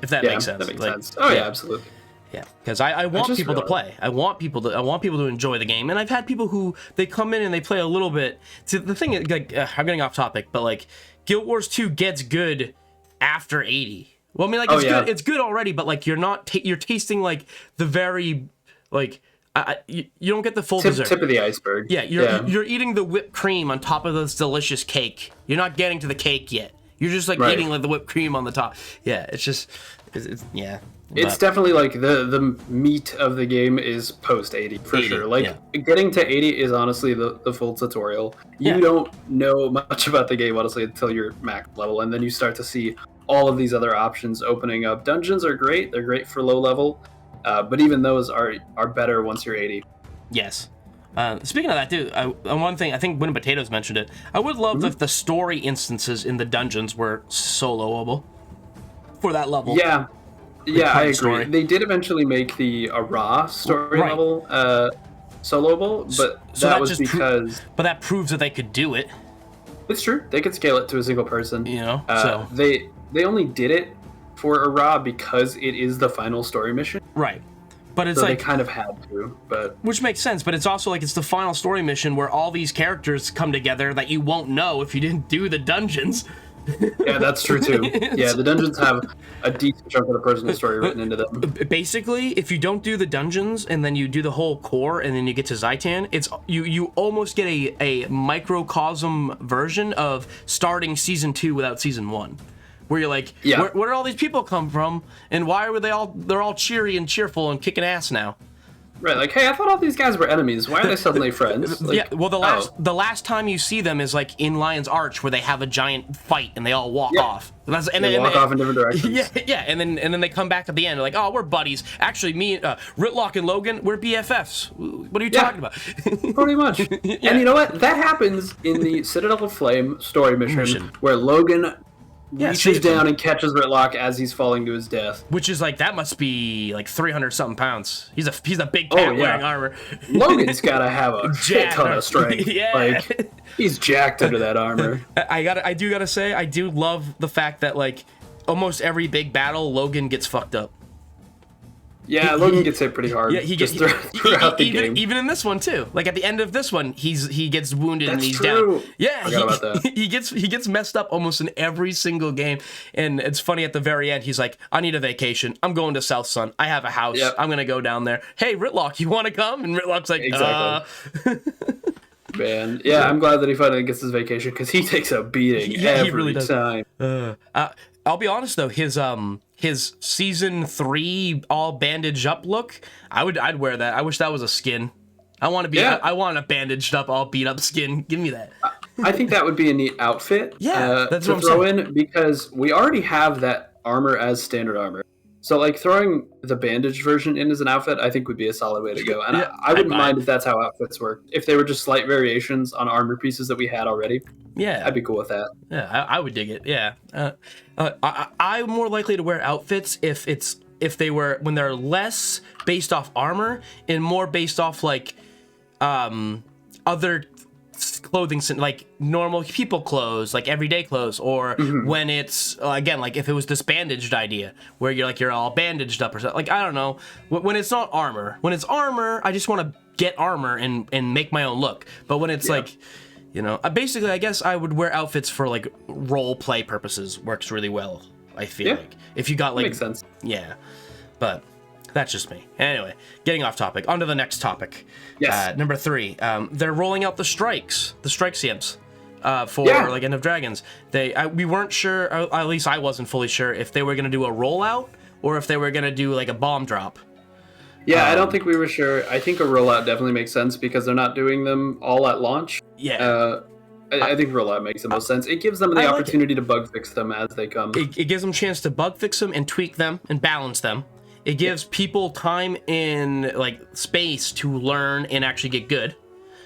S1: If that makes sense.
S2: That makes sense. Oh yeah, absolutely.
S1: Yeah, because I want people to play. I want people to enjoy the game, and I've had people who they come in and they play a little bit. See, the thing is, like, I'm getting off topic, but like, Guild Wars 2 gets good after 80. Well, I mean, like, it's good already, but like, you're tasting like the very, like, you don't get the full dessert.
S2: Tip of the iceberg.
S1: Yeah, you're eating the whipped cream on top of this delicious cake. You're not getting to the cake yet. You're just like eating like the whipped cream on the top. Yeah, it's just, It's
S2: definitely like the meat of the game is post 80 for sure. Like getting to 80 is honestly the full tutorial. You don't know much about the game honestly until you're max level, and then you start to see all of these other options opening up. Dungeons are great; they're great for low level, but even those are better once you're 80.
S1: Yes. Speaking of that, too, one thing I think Win Potatoes mentioned it. I would love if the story instances in the dungeons were soloable for that level.
S2: Yeah, I agree. Story. They did eventually make the raw story level soloable, but that was because.
S1: But that proves that they could do it.
S2: It's true. They could scale it to a single person.
S1: You know, so
S2: they only did it for a raw because it is the final story mission.
S1: Right. But it's
S2: so
S1: like
S2: they kind of had to, but
S1: which makes sense. But it's also like it's the final story mission where all these characters come together that you won't know if you didn't do the dungeons.
S2: Yeah, that's true too. Yeah, the dungeons have a decent chunk of the personal story written into them.
S1: Basically, if you don't do the dungeons and then you do the whole core and then you get to Zaitan, it's you almost get a microcosm version of starting season 2 without season 1. Where you're like, where did all these people come from, and why were they're all cheery and cheerful and kicking ass now?
S2: Right, like, hey, I thought all these guys were enemies. Why are they suddenly friends? Like,
S1: yeah, well, the last time you see them is like in Lion's Arch, where they have a giant fight and they all walk off. And
S2: they walk off in different directions.
S1: Yeah, and then they come back at the end. They're like, oh, we're buddies. Actually, me, Ritlock and Logan, we're BFFs. What are you talking about?
S2: Pretty much. Yeah. And you know what? That happens in the Citadel of Flame story mission. Where Logan reaches down and catches Ritlock as he's falling to his death.
S1: Which is like, that must be like 300-something pounds. He's a big cat wearing armor.
S2: Logan's gotta have a shit ton of strength. Like, he's jacked under that armor.
S1: I do gotta say, I do love the fact that like almost every big battle, Logan gets fucked up.
S2: Yeah, Logan gets hit pretty hard. Yeah, he gets throughout the game.
S1: Even in this one too. Like at the end of this one, he gets wounded and he's
S2: true.
S1: Down. Yeah,
S2: I forgot about that.
S1: He gets messed up almost in every single game. And it's funny at the very end, he's like, I need a vacation. I'm going to South Sun. I have a house. Yep. I'm gonna go down there. Hey, Ritlock, you want to come? And Ritlock's like,
S2: exactly. Man, yeah, I'm glad that he finally gets his vacation because he takes a beating every
S1: he really does.
S2: time.
S1: I'll be honest though, his season 3 all bandaged up look, I'd wear that. I wish that was a skin. I want to be.
S2: Yeah.
S1: I want a bandaged up, all beat up skin. Give me that.
S2: I think that would be a neat outfit.
S1: Yeah, that's what
S2: to
S1: I'm
S2: throw
S1: saying.
S2: in because we already have that armor as standard armor. So like throwing the bandaged version in as an outfit, I think would be a solid way to go. And
S1: Yeah,
S2: I wouldn't mind if that's how outfits work. If they were just slight variations on armor pieces that we had already,
S1: Yeah,
S2: I'd be cool with that.
S1: yeah, I would dig it. Yeah, I'm more likely to wear outfits if they were when they're less based off armor and more based off like other clothing, like normal people clothes, like everyday clothes, or when it's again like if it was this bandaged idea where you're all bandaged up or something. Like I don't know, when it's not armor. When it's armor, I just want to get armor and make my own look. But when it's like, basically I guess I would wear outfits for like role play purposes. Works really well. I feel like if you got like
S2: makes sense.
S1: Yeah, but. That's just me. Anyway, getting off topic. On to the next topic.
S2: Yes.
S1: Number 3. They're rolling out the strike CMs for like End of Dragons. We weren't sure, or at least I wasn't fully sure, if they were going to do a rollout or if they were going to do like a bomb drop.
S2: Yeah, I don't think we were sure. I think a rollout definitely makes sense because they're not doing them all at launch.
S1: Yeah.
S2: I think rollout makes the most sense. It gives them the opportunity to bug fix them as they come.
S1: It gives them a chance to bug fix them and tweak them and balance them. It gives people time in like space to learn and actually get good,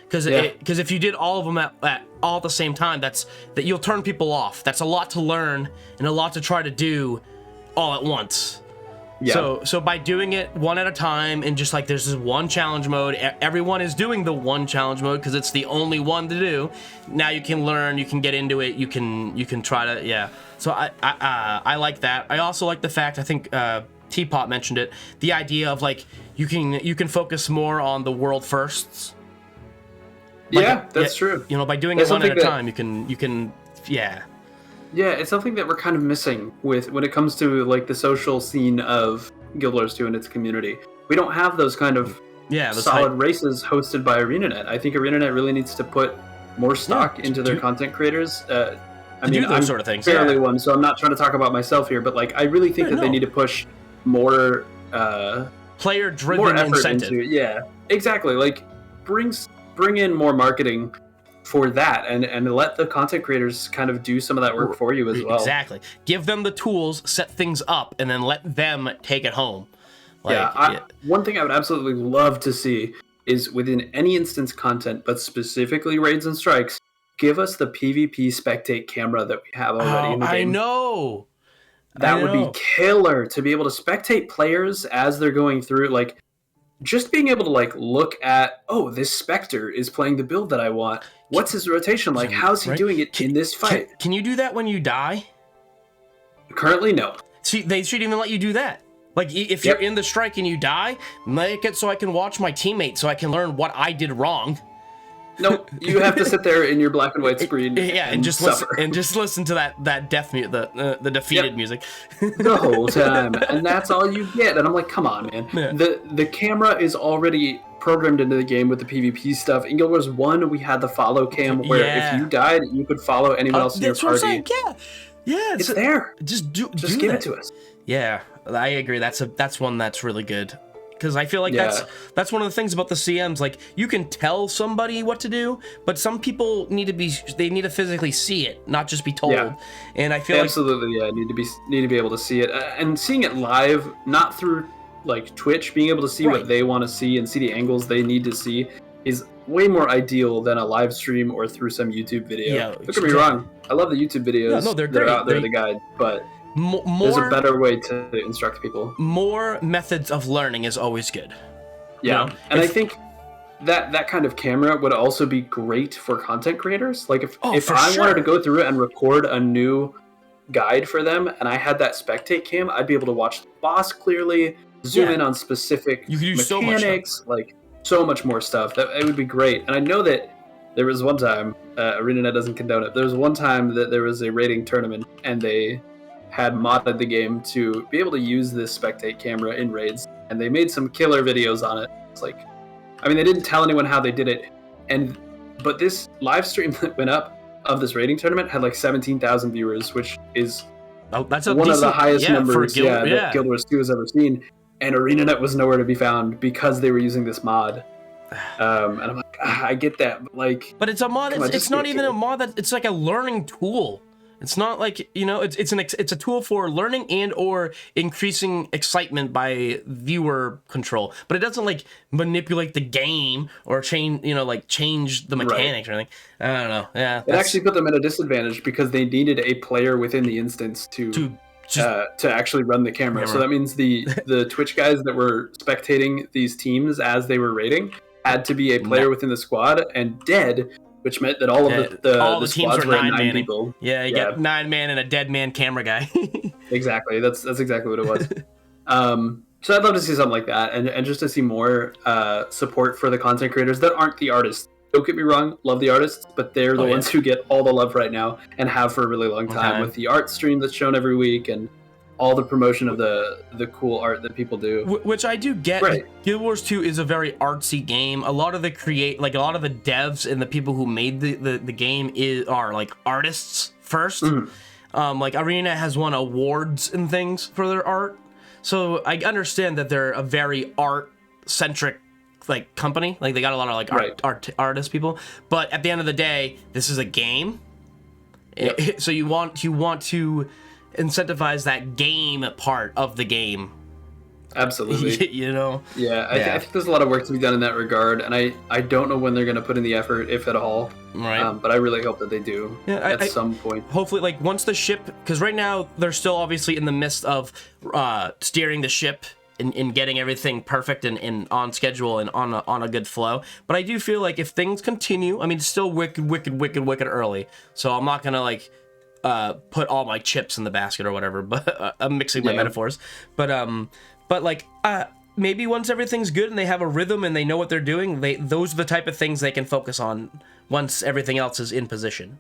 S1: because if you did all of them at all at the same time, that you'll turn people off. That's a lot to learn and a lot to try to do all at once. Yeah. So by doing it one at a time and just like there's this one challenge mode, everyone is doing the one challenge mode because it's the only one to do. Now you can learn, you can get into it, you can try to So I like that. I also like the fact I think. Teapot mentioned it. The idea of like you can focus more on the world firsts. Like,
S2: that's true.
S1: By doing it one at a time, you can. Yeah,
S2: it's something that we're kind of missing when it comes to like the social scene of Guild Wars 2 and its community. We don't have those kind of solid races hosted by ArenaNet. I think ArenaNet really needs to put more stock into their content creators. I mean, I'm
S1: sort of things.
S2: Fairly one, so I'm not trying to talk about myself here, but like I really think that they need to push more
S1: player-driven incentive.
S2: Exactly. Like bring in more marketing for that and let the content creators kind of do some of that work for you as well.
S1: Exactly. Give them the tools, set things up, and then let them take it home.
S2: One thing I would absolutely love to see is within any instance content, but specifically raids and strikes, give us the PvP spectate camera that we have already in the game.
S1: I know.
S2: That would be killer to be able to spectate players as they're going through. Like, just being able to like look at, this Spectre is playing the build that I want. What's his rotation like? How's he doing it in this fight?
S1: Can you do that when you die?
S2: Currently, no.
S1: See, they should even let you do that. Like, if you're in the strike and you die, make it so I can watch my teammate, so I can learn what I did wrong.
S2: Nope, you have to sit there in your black and white screen.
S1: And just listen to that death music, the defeated music
S2: the whole time, and that's all you get. And I'm like, come on, man. Yeah. The camera is already programmed into the game with the PvP stuff. In Guild Wars 1, we had the follow cam where if you died, you could follow anyone else in your party. It's there.
S1: Just
S2: give it to us.
S1: Yeah, I agree. That's one that's really good. Because I feel like that's one of the things about the CMs. Like, you can tell somebody what to do, but some people need to physically see it, not just be told. Yeah. And I feel
S2: need to be able to see it, and seeing it live, not through like Twitch, being able to see what they want to see and see the angles they need to see is way more ideal than a live stream or through some YouTube video. Yeah, don't get me wrong, I love the YouTube videos.
S1: Yeah, no, they're great.
S2: Out there, the guide, but. There's a better way to instruct people. More
S1: methods of learning is always good.
S2: Yeah, and I think that kind of camera would also be great for content creators. Like if I wanted to go through and record a new guide for them, and I had that spectate cam, I'd be able to watch the boss clearly, zoom in on specific mechanics, like so much more stuff. It would be great. And I know that there was one time, ArenaNet doesn't condone it. There was one time that there was a raiding tournament, and they had modded the game to be able to use this spectate camera in raids, and they made some killer videos on it. It's like, I mean, they didn't tell anyone how they did it, and But this live stream that went up of this rating tournament had like 17,000 viewers, which is
S1: that's a
S2: one of the highest numbers
S1: that
S2: Guild Wars 2 has ever seen. And ArenaNet was nowhere to be found because they were using this mod. And I'm like, I get that, but like...
S1: But it's a mod, it's not even a mod, it's like a learning tool. It's not like, you know, it's a tool for learning and or increasing excitement by viewer control. But it doesn't like manipulate the game or change the mechanics or anything. I don't know. Yeah.
S2: It actually put them at a disadvantage because they needed a player within the instance to actually run the camera. So that means the Twitch guys that were spectating these teams as they were rating had to be a player within the squad and dead, which meant that all of the
S1: teams
S2: squads
S1: were
S2: nine
S1: manning.
S2: people.
S1: Yeah, you got 9-man and a dead man camera guy.
S2: Exactly. That's exactly what it was. So I'd love to see something like that, and just to see more support for the content creators that aren't the artists. Don't get me wrong, love the artists, but they're the ones who get all the love right now and have for a really long time with the art stream that's shown every week and all the promotion of the cool art that people do.
S1: Which I do get. Right. Guild Wars 2 is a very artsy game. A lot of the devs and the people who made the game are like artists first. Like Arena has won awards and things for their art. So I understand that they're a very art-centric like company. Like they got a lot of like artist people. But at the end of the day, this is a game. Yep. So you want to incentivize that game part of the game.
S2: Absolutely.
S1: You know?
S2: Yeah, I think there's a lot of work to be done in that regard, and I don't know when they're going to put in the effort, if at all.
S1: Right.
S2: But I really hope that they do at some point.
S1: Hopefully, like, once the ship... Because right now, they're still obviously in the midst of steering the ship and getting everything perfect and on schedule and on a good flow. But I do feel like if things continue... I mean, it's still wicked early. So I'm not going to, like... put all my chips in the basket or whatever, but I'm mixing my metaphors. But like maybe once everything's good and they have a rhythm and they know what they're doing, those are the type of things they can focus on once everything else is in position.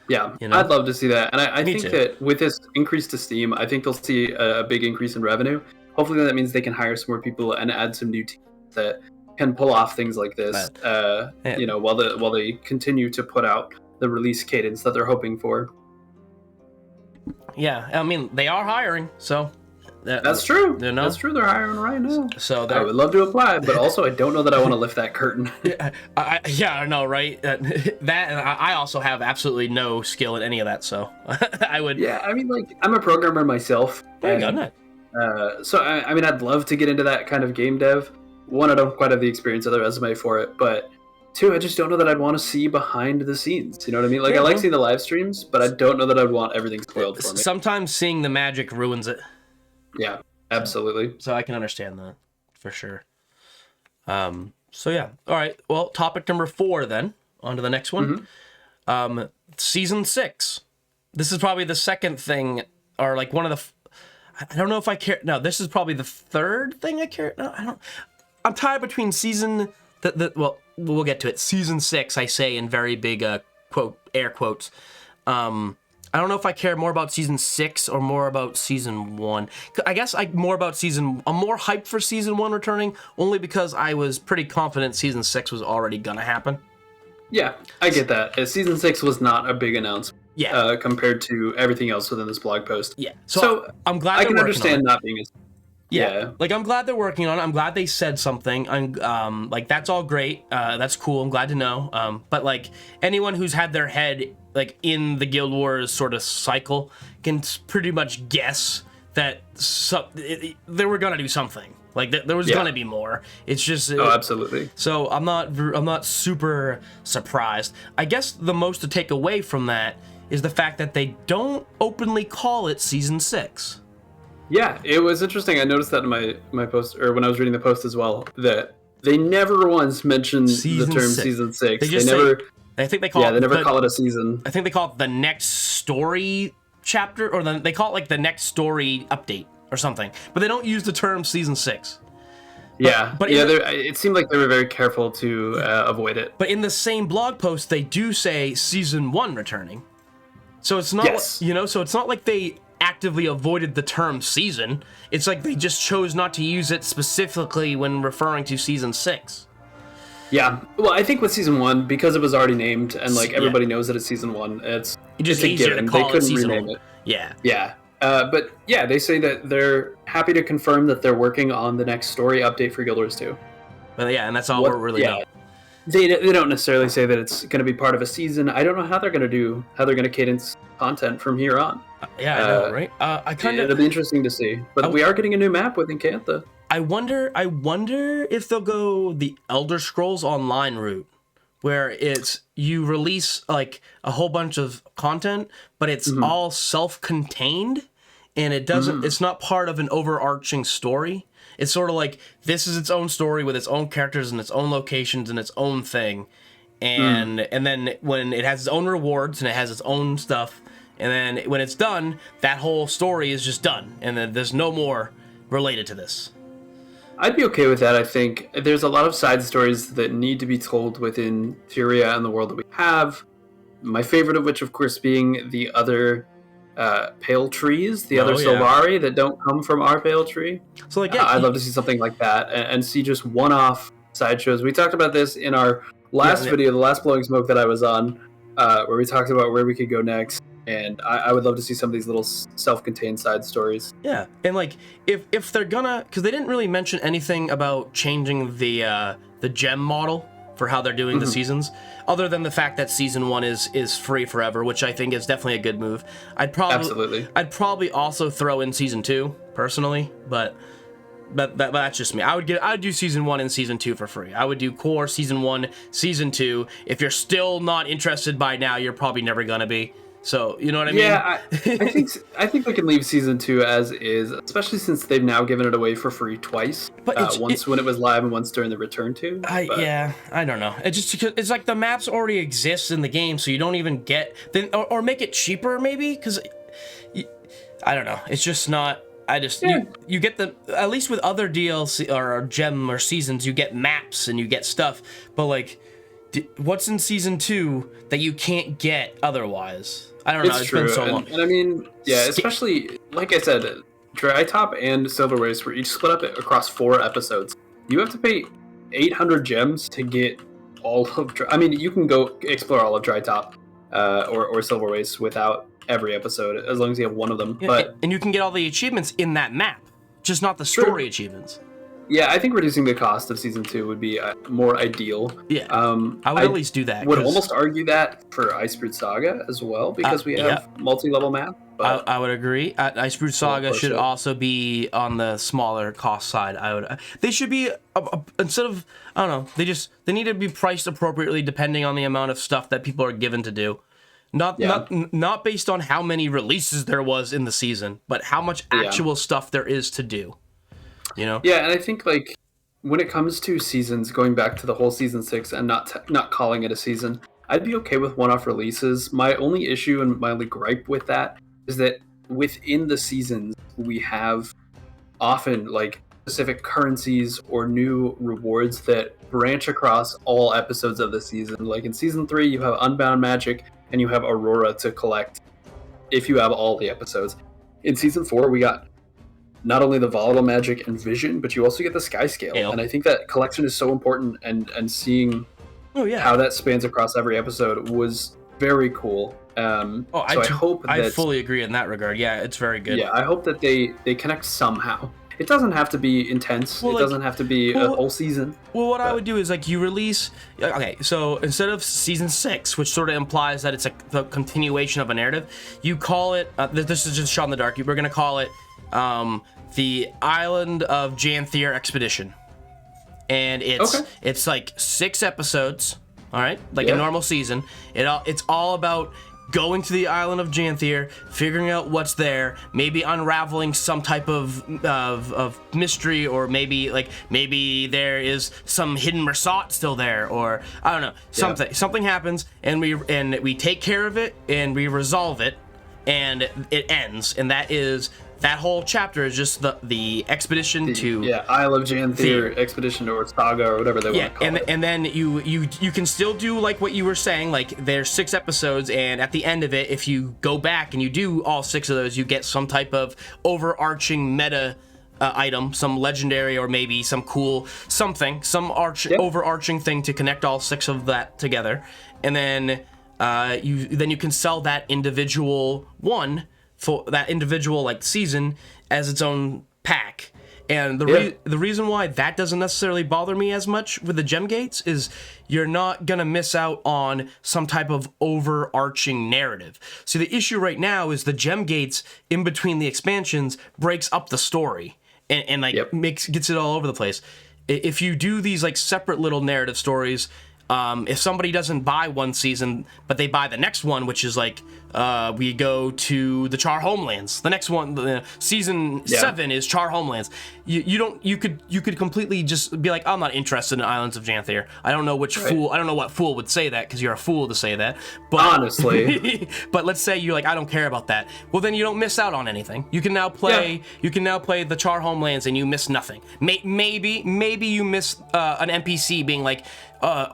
S2: Yeah,
S1: you know?
S2: I'd love to see that. And I think that with this increase to Steam, I think they'll see a big increase in revenue. Hopefully that means they can hire some more people and add some new teams that can pull off things like this, you know, while they continue to put out the release cadence that they're hoping for.
S1: Yeah, I mean, they are hiring, so...
S2: That's true.
S1: You know?
S2: That's true. They're hiring right now.
S1: So
S2: I would love to apply, but also I don't know that I want to lift that curtain.
S1: I know, right? I also have absolutely no skill in any of that, so I would...
S2: Yeah, I mean, like, I'm a programmer myself.
S1: There you go,
S2: so, I mean, I'd love to get into that kind of game dev. One, I don't quite have the experience of the resume for it, but... Two, I just don't know that I'd want to see behind the scenes. You know what I mean? Like, I like seeing the live streams, but I don't know that I'd want everything spoiled for me.
S1: Sometimes seeing the magic ruins it.
S2: Yeah, absolutely.
S1: So I can understand that, for sure. So yeah. All right. Well, topic number 4 then. On to the next one. Season 6. This is probably the second thing, or like one of the... I don't know if I care... No, this is probably the third thing I care... No, I don't... I'm tied between season... Well, we'll get to it. Season 6, I say in very big quote air quotes. I don't know if I care more about season 6 or more about season 1. I guess I'm more hyped for season 1 returning, only because I was pretty confident season 6 was already gonna happen.
S2: Yeah, I get that. Season 6 was not a big announcement.
S1: Yeah.
S2: Compared to everything else within this blog post.
S1: Yeah. So I'm glad
S2: I can understand not being as...
S1: Yeah, like I'm glad they're working on it. I'm glad they said something. I'm like that's all great. That's cool. I'm glad to know. But like anyone who's had their head like in the Guild Wars sort of cycle can pretty much guess that they were gonna do something. Like there was gonna be more. It's just
S2: absolutely.
S1: So I'm not super surprised. I guess the most to take away from that is the fact that they don't openly call it season 6.
S2: Yeah, it was interesting. I noticed that in my post, or when I was reading the post as well, that they never once mentioned the term season 6. They never.
S1: I think they call it.
S2: Yeah, they never call it a season.
S1: I think they call it the next story chapter, or they call it like the next story update or something. But they don't use the term season 6. But
S2: it seemed like they were very careful to avoid it.
S1: But in the same blog post, they do say season 1 returning. So it's not, so it's not like they actively avoided the term season. It's like they just chose not to use it specifically when referring to season 6.
S2: Yeah, well, I think with season 1, because it was already named and like
S1: Yeah.
S2: everybody knows that it's season 1, it's
S1: Just
S2: a
S1: easier to
S2: given.
S1: call
S2: They
S1: it
S2: couldn't
S1: season
S2: rename
S1: 1.
S2: it.
S1: Yeah.
S2: Yeah, but yeah, they say that they're happy to confirm that they're working on the next story update for Guild Wars 2.
S1: But yeah, and that's all we really know.
S2: They don't necessarily say that it's going to be part of a season. I don't know how they're going to cadence content from here on.
S1: Yeah, I know, right?
S2: It'll be interesting to see. But we are getting a new map with Encantha.
S1: I wonder if they'll go the Elder Scrolls Online route, where it's you release like a whole bunch of content, but it's all self-contained, and it doesn't. It's not part of an overarching story. It's sort of like this is its own story with its own characters and its own locations and its own thing, and then when it has its own rewards and it has its own stuff, and then when it's done, that whole story is just done, and then there's no more related to this.
S2: I'd be okay with that. I think there's a lot of side stories that need to be told within Furia and the world that we have. My favorite of which, of course, being the other pale trees, the other Sylvari that don't come from our pale tree.
S1: So like,
S2: I'd love to see something like that and see just one-off sideshows. We talked about this in our last video, the last Blowing Smoke that I was on, where we talked about where we could go next. And I would love to see some of these little self-contained side stories.
S1: Yeah, and like if they're gonna, because they didn't really mention anything about changing the gem model for how they're doing the seasons, other than the fact that season 1 is free forever, which I think is definitely a good move. I'd probably also throw in season 2 personally, but that's just me. I would do season 1 and season 2 for free. I would do core season 1, season 2. If you're still not interested by now, you're probably never gonna be. So, you know what I mean?
S2: Yeah, I think we can leave season 2 as is, especially since they've now given it away for free twice. But once when it was live and once during the return to.
S1: Yeah, I don't know. It's like the maps already exist in the game, so you don't even get or make it cheaper maybe, because I don't know. It's just not. You get at least with other DLC or gem or seasons, you get maps and you get stuff, but like. What's in season 2 that you can't get otherwise? I don't know. It's been so long.
S2: And I mean, yeah, especially like I said, Dry Top and Silver Waste were each split up across 4 episodes. You have to pay 800 gems to get all of. I mean, you can go explore all of Dry Top or Silver Waste without every episode, as long as you have one of them.
S1: Yeah, and you can get all the achievements in that map, just not the story achievements.
S2: Yeah, I think reducing the cost of season 2 would be more ideal.
S1: Yeah, I would at least do that.
S2: Would almost argue that for Icebrewed Saga as well, because we have multi-level map. But
S1: I would agree. Icebrewed Saga should also be on the smaller cost side. They should be instead of I don't know. They need to be priced appropriately depending on the amount of stuff that people are given to do. Not based on how many releases there was in the season, but how much actual stuff there is to do. You know?
S2: Yeah, and I think like when it comes to seasons, going back to the whole season 6 and not calling it a season, I'd be okay with one-off releases. My only issue and my only gripe with that is that within the seasons we have often like specific currencies or new rewards that branch across all episodes of the season. Like in season 3, you have Unbound Magic and you have Aurora to collect if you have all the episodes. In season 4, we got not only the Volatile Magic and Vision, but you also get the Sky Scale. And I think that collection is so important, and seeing how that spans across every episode was very cool. I
S1: fully agree in that regard. Yeah, it's very good.
S2: Yeah, I hope that they connect somehow. It doesn't have to be intense. It doesn't have to be a whole season.
S1: Well, what I would do is like you release. Okay, so instead of season 6, which sort of implies that it's the continuation of a narrative, you call it. This is just shot in the dark. We're gonna call it the Island of Janthier Expedition, and it's like 6 episodes. All right, like a normal season. It's all about going to the island of Janthier, figuring out what's there, maybe unraveling some type of mystery, or maybe there is some hidden Mersat still there, or I don't know, something happens, and we take care of it and we resolve it, and it ends, and that whole chapter is just the expedition to
S2: Isle of Janthier expedition or saga or whatever they want to call it.
S1: And then you can still do like what you were saying, like there's 6 episodes, and at the end of it, if you go back and you do all 6 of those, you get some type of overarching meta item, some legendary or maybe some cool something, some overarching thing to connect all 6 of that together, and then you can sell that individual one for that individual like season as its own pack. And the reason why that doesn't necessarily bother me as much with the gem gates is you're not gonna miss out on some type of overarching narrative. So the issue right now is the gem gates in between the expansions breaks up the story and like gets it all over the place. If you do these like separate little narrative stories, if somebody doesn't buy one season but they buy the next one, which is like we go to the Char Homelands, the next one, season 7 is Char Homelands, you could completely just be like, I'm not interested in Islands of Janthier. I don't know what fool would say that, because you're a fool to say that, but honestly. But let's say you're like, I don't care about that. Well, then you don't miss out on anything. You can now play the Char Homelands and you miss nothing. Maybe you miss an NPC being like,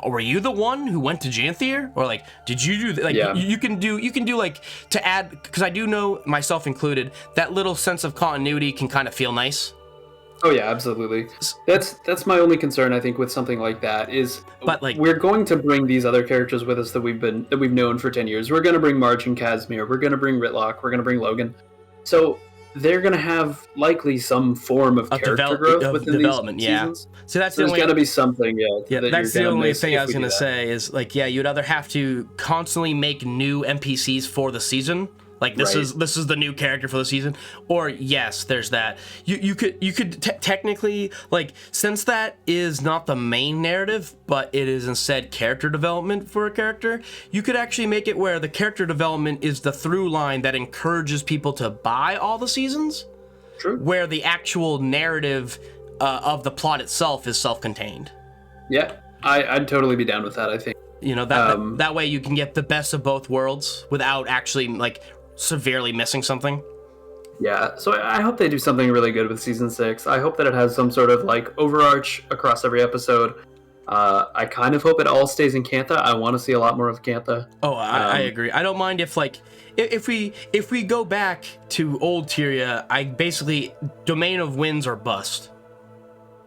S1: were you the one who went to Janthier? Or like, did you do like you can do like, to add, because I do know, myself included, that little sense of continuity can kind of feel nice.
S2: Oh yeah, absolutely. That's my only concern, I think, with something like that is, but like, we're going to bring these other characters with us that we've known for 10 years. We're going to bring March and Casimir. We're going to bring Ritlock. We're going to bring Logan. So they're going to have likely some form of character growth within development. These seasons.
S1: So that's
S2: there's got to be something.
S1: That's the only thing I was going to say is like, you'd either have to constantly make new NPCs for the season. Like this is the new character for the season, or yes, there's that. You could technically, like, since that is not the main narrative, but it is instead character development for a character, you could actually make it where the character development is the through line that encourages people to buy all the seasons. True. Where the actual narrative of the plot itself is self-contained. Yeah,
S2: I'd totally be down with that. I think
S1: that way you can get the best of both worlds without actually like severely missing something.
S2: Yeah, so I hope they do something really good with season 6. I hope that it has some sort of like overarch across every episode. I kind of hope it all stays in Cantha. I want to see a lot more of Cantha.
S1: Oh, I agree. I don't mind if like if we go back to old Tyria, I basically Domain of Winds or bust.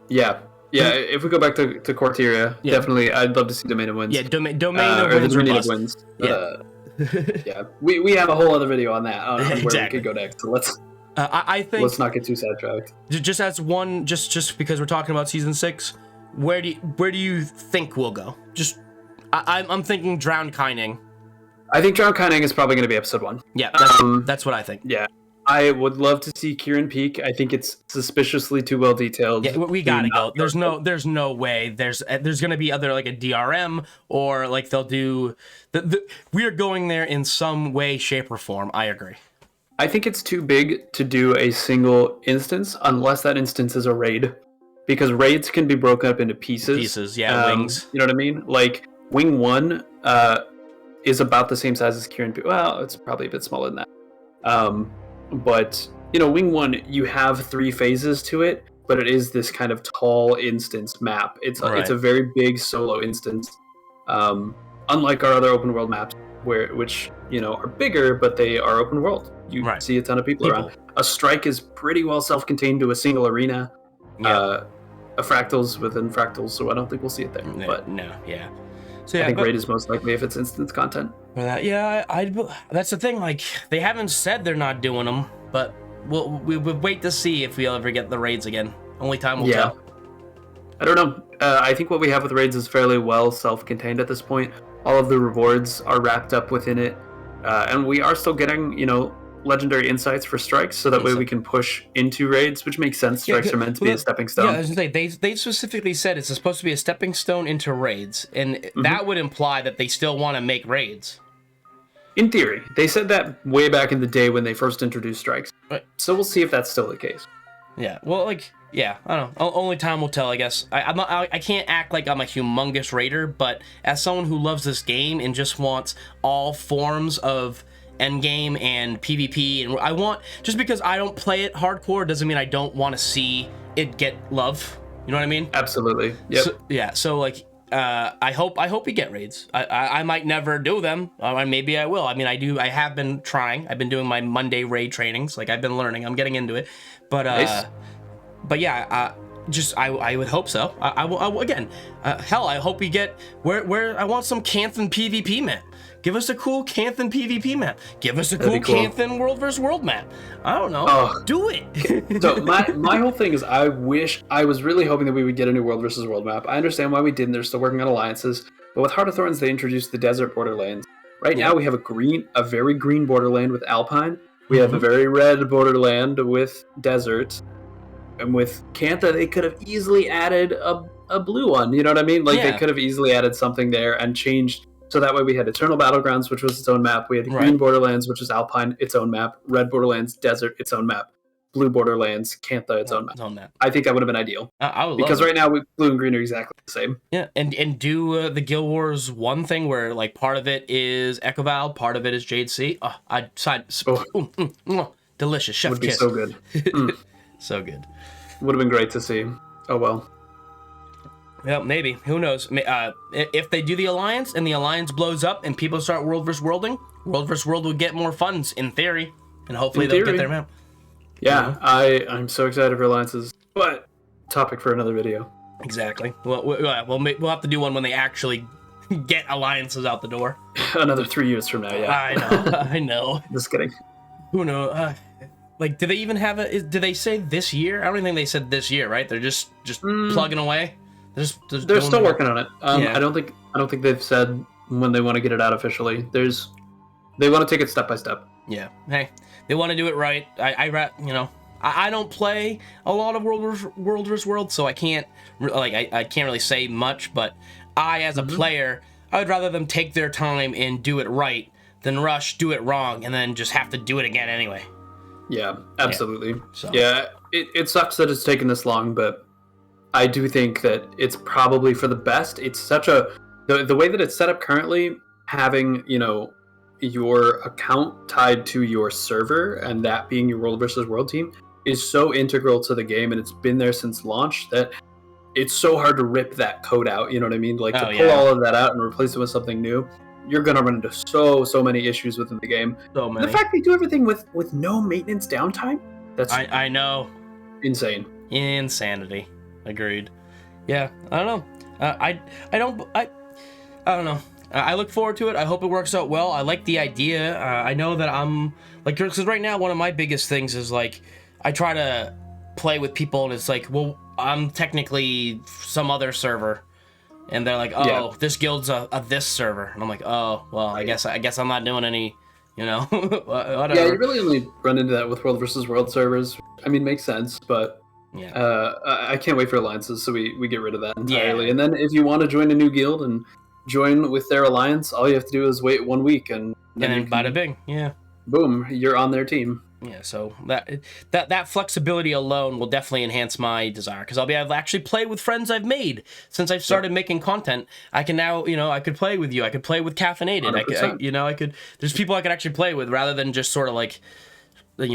S2: Yeah, if we go back to Corteria, definitely I'd love to see Domain of Winds.
S1: Yeah, Domain of Winds or bust.
S2: Yeah, we have a whole other video on that on where we could go next. So let's let's not get too sidetracked.
S1: Just as one, just because we're talking about season 6, where do you think we'll go? I'm thinking Drowned Kyning.
S2: I think Drowned Kyning is probably going to be episode 1.
S1: Yeah, that's what I think.
S2: Yeah, I would love to see Kieran Peak. I think it's suspiciously too well detailed.
S1: Yeah, we gotta go. There's no way. There's gonna be either like a DRM or like they'll do. We are going there in some way, shape, or form. I agree.
S2: I think it's too big to do a single instance unless that instance is a raid, because raids can be broken up into pieces.
S1: Wings.
S2: You know what I mean? Like Wing 1 is about the same size as Kieran Peak. Well, it's probably a bit smaller than that. But, Wing 1, you have 3 phases to it, but it is this kind of tall instance map. It's a very big solo instance, unlike our other open world maps, which are bigger, but they are open world. You see a ton of people around. A strike is pretty well self-contained to a single arena. A fractals within fractals, so I don't think we'll see it there. So I think raid is most likely if it's instance content.
S1: That's the thing. Like, they haven't said they're not doing them, but we wait to see if we'll ever get the raids again. Only time will tell.
S2: I don't know. I think what we have with raids is fairly well self-contained at this point. All of the rewards are wrapped up within it, and we are still getting legendary insights for strikes, so that way we can push into raids, which makes sense. Strikes are meant to be a stepping stone.
S1: Yeah, I was gonna say, they specifically said it's supposed to be a stepping stone into raids, and that would imply that they still want to make raids.
S2: In theory, they said that way back in the day when they first introduced strikes.
S1: Right.
S2: So we'll see if that's still the case.
S1: Yeah, well, I don't know. Only time will tell, I guess. I can't act like I'm a humongous raider, but as someone who loves this game and just wants all forms of endgame and PvP, and I want, just because I don't play it hardcore doesn't mean I don't want to see it get love. You know what I mean?
S2: Absolutely. Yep.
S1: So like, I hope we get raids. I might never do them. Maybe I will. I mean, I have been trying. I've been doing my Monday raid trainings. Like, I've been learning. I'm getting into it. But
S2: nice.
S1: but yeah, I would hope so. I will again. Hell, I hope we get where I want some Canthan PvP map. Give us a cool Canthan PvP map. Give us a cool Canthan World vs. World map. I don't know. Do it.
S2: So my whole thing is I was really hoping that we would get a new World vs. World map. I understand why we didn't. They're still working on alliances. But with Heart of Thorns, they introduced the desert borderlands. Right now we have a very green borderland with Alpine. We have a very red borderland with desert. And with Cantha, they could have easily added a blue one. You know what I mean? Like, they could have easily added something there and changed. So that way we had Eternal Battlegrounds, which was its own map. We had Green Borderlands, which is Alpine, its own map. Red Borderlands, Desert, its own map. Blue Borderlands, Cantha, its own map. I think that would have been ideal.
S1: I would
S2: because
S1: love
S2: right now, blue and green are exactly the same.
S1: Yeah, and do the Guild Wars 1 thing where, like, part of it is Echo Val, part of it is Jade Sea. I'd side... delicious. Chef
S2: would be
S1: kiss.
S2: So good.
S1: So good.
S2: Would have been great to see. Oh, well.
S1: Yeah, maybe. Who knows? If they do the Alliance and the Alliance blows up and people start World vs. Worlding, World vs. World will get more funds, in theory. And hopefully they'll get their map.
S2: Yeah, I'm so excited for Alliances. But, topic for another video.
S1: Exactly. We'll have to do one when they actually get Alliances out the door.
S2: Another 3 years from now, yeah.
S1: I know. I know.
S2: Just kidding.
S1: Who knows? Like, do they even have it? Do they say this year? I don't even think they said this year, right? They're just plugging away.
S2: They're still working on it. I don't think they've said when they want to get it out officially. They want to take it step by step.
S1: Yeah. Hey, they want to do it right. I don't play a lot of World vs. World, so I can't I can't really say much. But as a player, I would rather them take their time and do it right than rush, do it wrong, and then just have to do it again anyway.
S2: Yeah, absolutely. Yeah, it sucks that it's taken this long, but I do think that it's probably for the best. It's such the way that it's set up currently, having, your account tied to your server and that being your World versus World team is so integral to the game, and it's been there since launch that it's so hard to rip that code out, you know what I mean? Like, to pull all of that out and replace it with something new, you're gonna run into so many issues within the game.
S1: So many.
S2: The fact they do everything with no maintenance downtime, that's
S1: I know.
S2: Insane.
S1: Insanity. Agreed. Yeah, I don't know. I don't know. I look forward to it. I hope it works out well. I like the idea. I know that I'm like, because right now one of my biggest things is like, I try to play with people and it's like, well, I'm technically some other server, and they're like, this guild's a this server, and I'm like, oh, well, I guess I'm not doing any, whatever.
S2: Yeah, you really only run into that with World versus World servers. I mean, makes sense, but I can't wait for alliances, so we get rid of that entirely. And then if you want to join a new guild and join with their alliance, all you have to do is wait 1 week, and then
S1: bada bing,
S2: boom, you're on their team.
S1: Yeah, so that flexibility alone will definitely enhance my desire, because I'll be able to actually play with friends I've made since I've started making content. I can now, I could play with you. I could play with Caffeinated.
S2: 100%.
S1: I could. There's people I could actually play with rather than just sort of like, I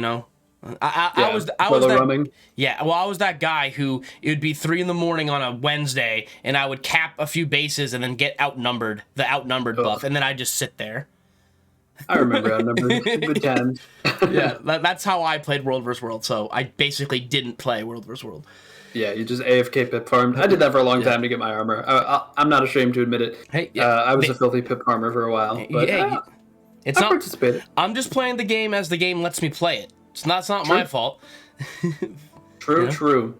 S1: was that. Yeah, well, I was that guy who it would be 3 a.m. on a Wednesday, and I would cap a few bases and then get outnumbered, the outnumbered buff, and then I'd just sit there.
S2: I remember outnumbered. Good times.
S1: Yeah, that's how I played World vs. World, so I basically didn't play World vs. World.
S2: Yeah, you just AFK pip farmed. I did that for a long time to get my armor. I'm not ashamed to admit it.
S1: Hey,
S2: I was a filthy pip farmer for a while, but I participated.
S1: I'm just playing the game as the game lets me play it. It's not my fault.
S2: True.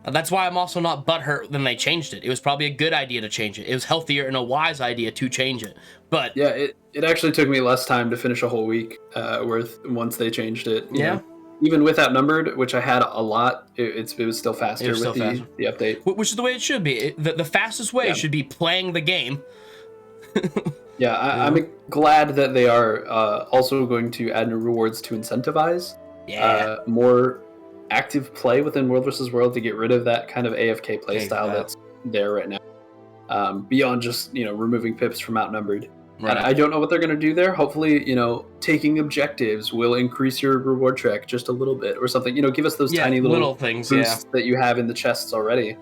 S1: That's why I'm also not butthurt when they changed it. It was probably a good idea to change it. It was healthier and a wise idea to change it. But
S2: yeah, it actually took me less time to finish a whole week worth once they changed it. You know? Even with Outnumbered, which I had a lot, it was still faster with the update.
S1: Which is the way it should be. The fastest way should be playing the game.
S2: I'm glad that they are also going to add new rewards to incentivize more active play within World vs. World, to get rid of that kind of AFK playstyle that's there right now. Beyond just, removing pips from Outnumbered. Right. And I don't know what they're going to do there. Hopefully, taking objectives will increase your reward track just a little bit or something. Give us those tiny little
S1: things
S2: boosts that you have in the chests already.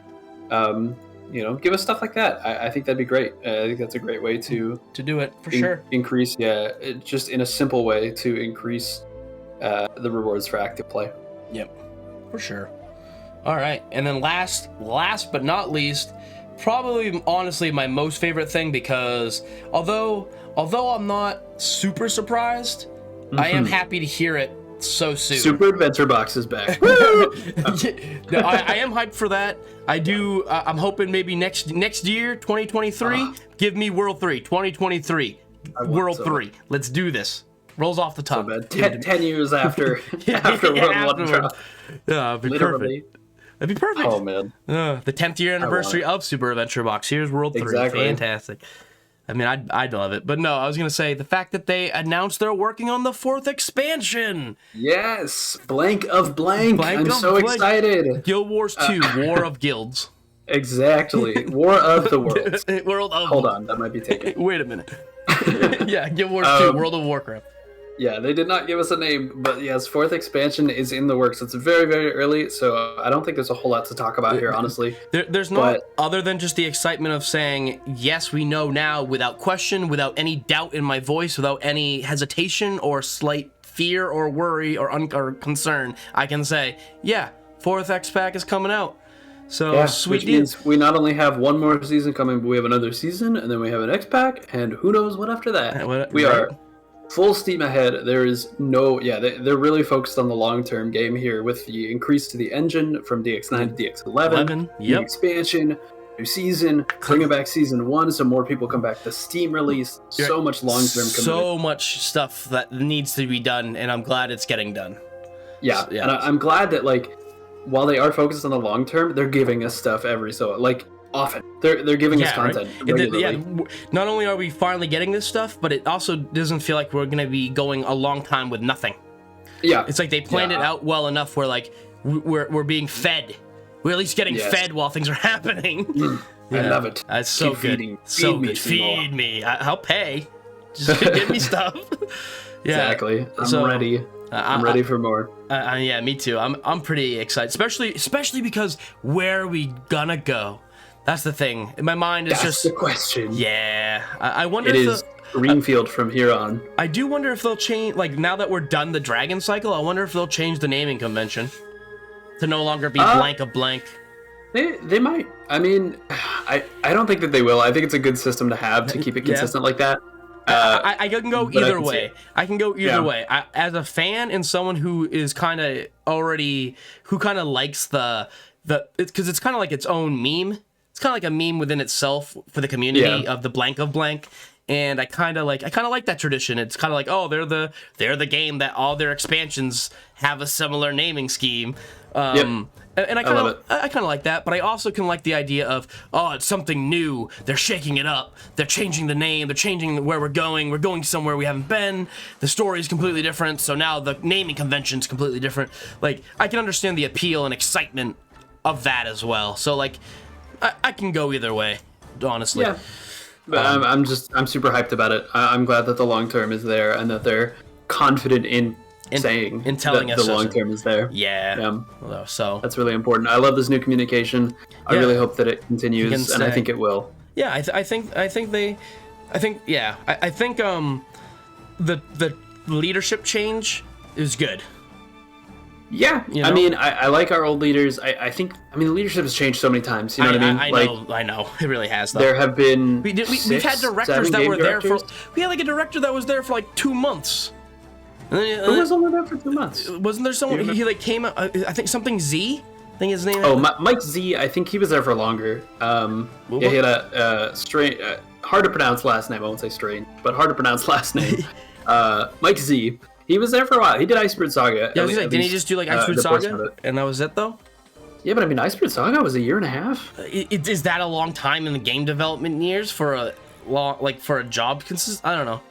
S2: Give us stuff like that. I think that'd be great. I think that's a great way to
S1: do it for sure.
S2: Increase, just in a simple way to increase the rewards for active play.
S1: Yep, for sure. All right, and then last but not least, probably honestly my most favorite thing, because although I'm not super surprised, I am happy to hear it so soon.
S2: Super Adventure Box is back.
S1: No, I am hyped for that. I do. I'm hoping maybe next year, 2023, give me World 3, 2023, World 3. Let's do this. Rolls off the tongue.
S2: So 10 years after World 1 drop.
S1: Yeah, it'd be
S2: Literally.
S1: perfect. That'd be perfect.
S2: Oh man.
S1: The 10th year anniversary of Super Adventure Box. Here's World 3.
S2: Exactly.
S1: Fantastic. I mean, I'd love it. But no, I was going to say the fact that they announced they're working on the 4th expansion.
S2: Yes. Blank of blank. I'm so excited.
S1: Guild Wars 2, War of Guilds.
S2: Exactly. War of the Worlds. Hold on, that might be taken.
S1: Wait a minute. Yeah, Guild Wars 2, World of Warcraft.
S2: Yeah, they did not give us a name, but yes, 4th expansion is in the works. It's very, very early, so I don't think there's a whole lot to talk about here, honestly.
S1: There's not, other than just the excitement of saying, yes, we know now, without question, without any doubt in my voice, without any hesitation or slight fear or worry or concern, I can say, yeah, 4th X-Pack is coming out. So,
S2: yeah,
S1: sweet
S2: which means we not only have one more season coming, but we have another season, and then we have an X-Pack, and who knows what after that. We are full steam ahead. There is no, they're really focused on the long-term game here with the increase to the engine from DX9 to DX11, new expansion, new season, bringing back season 1 so more people come back. The Steam release, so much long-term commitment.
S1: So much stuff that needs to be done, and I'm glad it's getting done.
S2: Yeah, and I'm glad that, like, while they are focused on the long term, they're giving us stuff often. They're giving us content.
S1: Not only are we finally getting this stuff, but it also doesn't feel like we're gonna be going a long time with nothing. Yeah, it's like they planned it out well enough where like we're being fed. We're at least getting fed while things are happening.
S2: I love it.
S1: That's so good.
S2: Feeding.
S1: So good. Feed me. I'll pay. Just give me stuff.
S2: Exactly. I'm ready. I'm ready for more.
S1: Yeah, me too. I'm pretty excited, especially because where are we gonna go? That's the thing. In my mind, it's
S2: That's the question.
S1: Yeah, I wonder.
S2: It is Greenfield from here on.
S1: I do wonder if they'll change. Like now that we're done the Dragon cycle, I wonder if they'll change the naming convention to no longer be blank of blank.
S2: They might. I mean, I don't think that they will. I think it's a good system to have to keep it consistent like that.
S1: I can go either way. I can go either way. As a fan and someone who is kind of likes because it's kind of like its own meme. It's kind of like a meme within itself for the community of the blank of blank. And I kind of like that tradition. It's kind of like, oh, they're the game that all their expansions have a similar naming scheme. And I kind of like that, but I also can like the idea of, oh, it's something new. They're shaking it up. They're changing the name. They're changing where we're going. We're going somewhere we haven't been. The story is completely different, so now the naming convention's completely different. Like, I can understand the appeal and excitement of that as well. So, like, I can go either way, honestly.
S2: Yeah. But I'm super hyped about it. I'm glad that the long term is there and that they're confident in telling that us the long term is there.
S1: So
S2: that's really important. I love this new communication. I really hope that it continues, and I think it will.
S1: Yeah, I think the leadership change is good.
S2: Yeah, you know? I mean, I like our old leaders. I think the leadership has changed so many times. You know what I mean?
S1: I know. It really has. Though.
S2: There have been
S1: we've had directors that were there for. We had like a director that was there for like 2 months.
S2: Who was only there for 2 months?
S1: Wasn't there someone? He like came. I think something Z. I think his name.
S2: Oh, Mike Z. I think he was there for longer. He had a strange, hard to pronounce last name. I won't say strange, but hard to pronounce last name. Mike Z. He was there for a while. He did Iceberg Saga.
S1: Yeah, didn't he just do like Iceberg Saga? And that was it, though?
S2: Yeah, but I mean, Iceberg Saga was 1.5 years.
S1: Is that a long time in the game development years for a job? I don't know.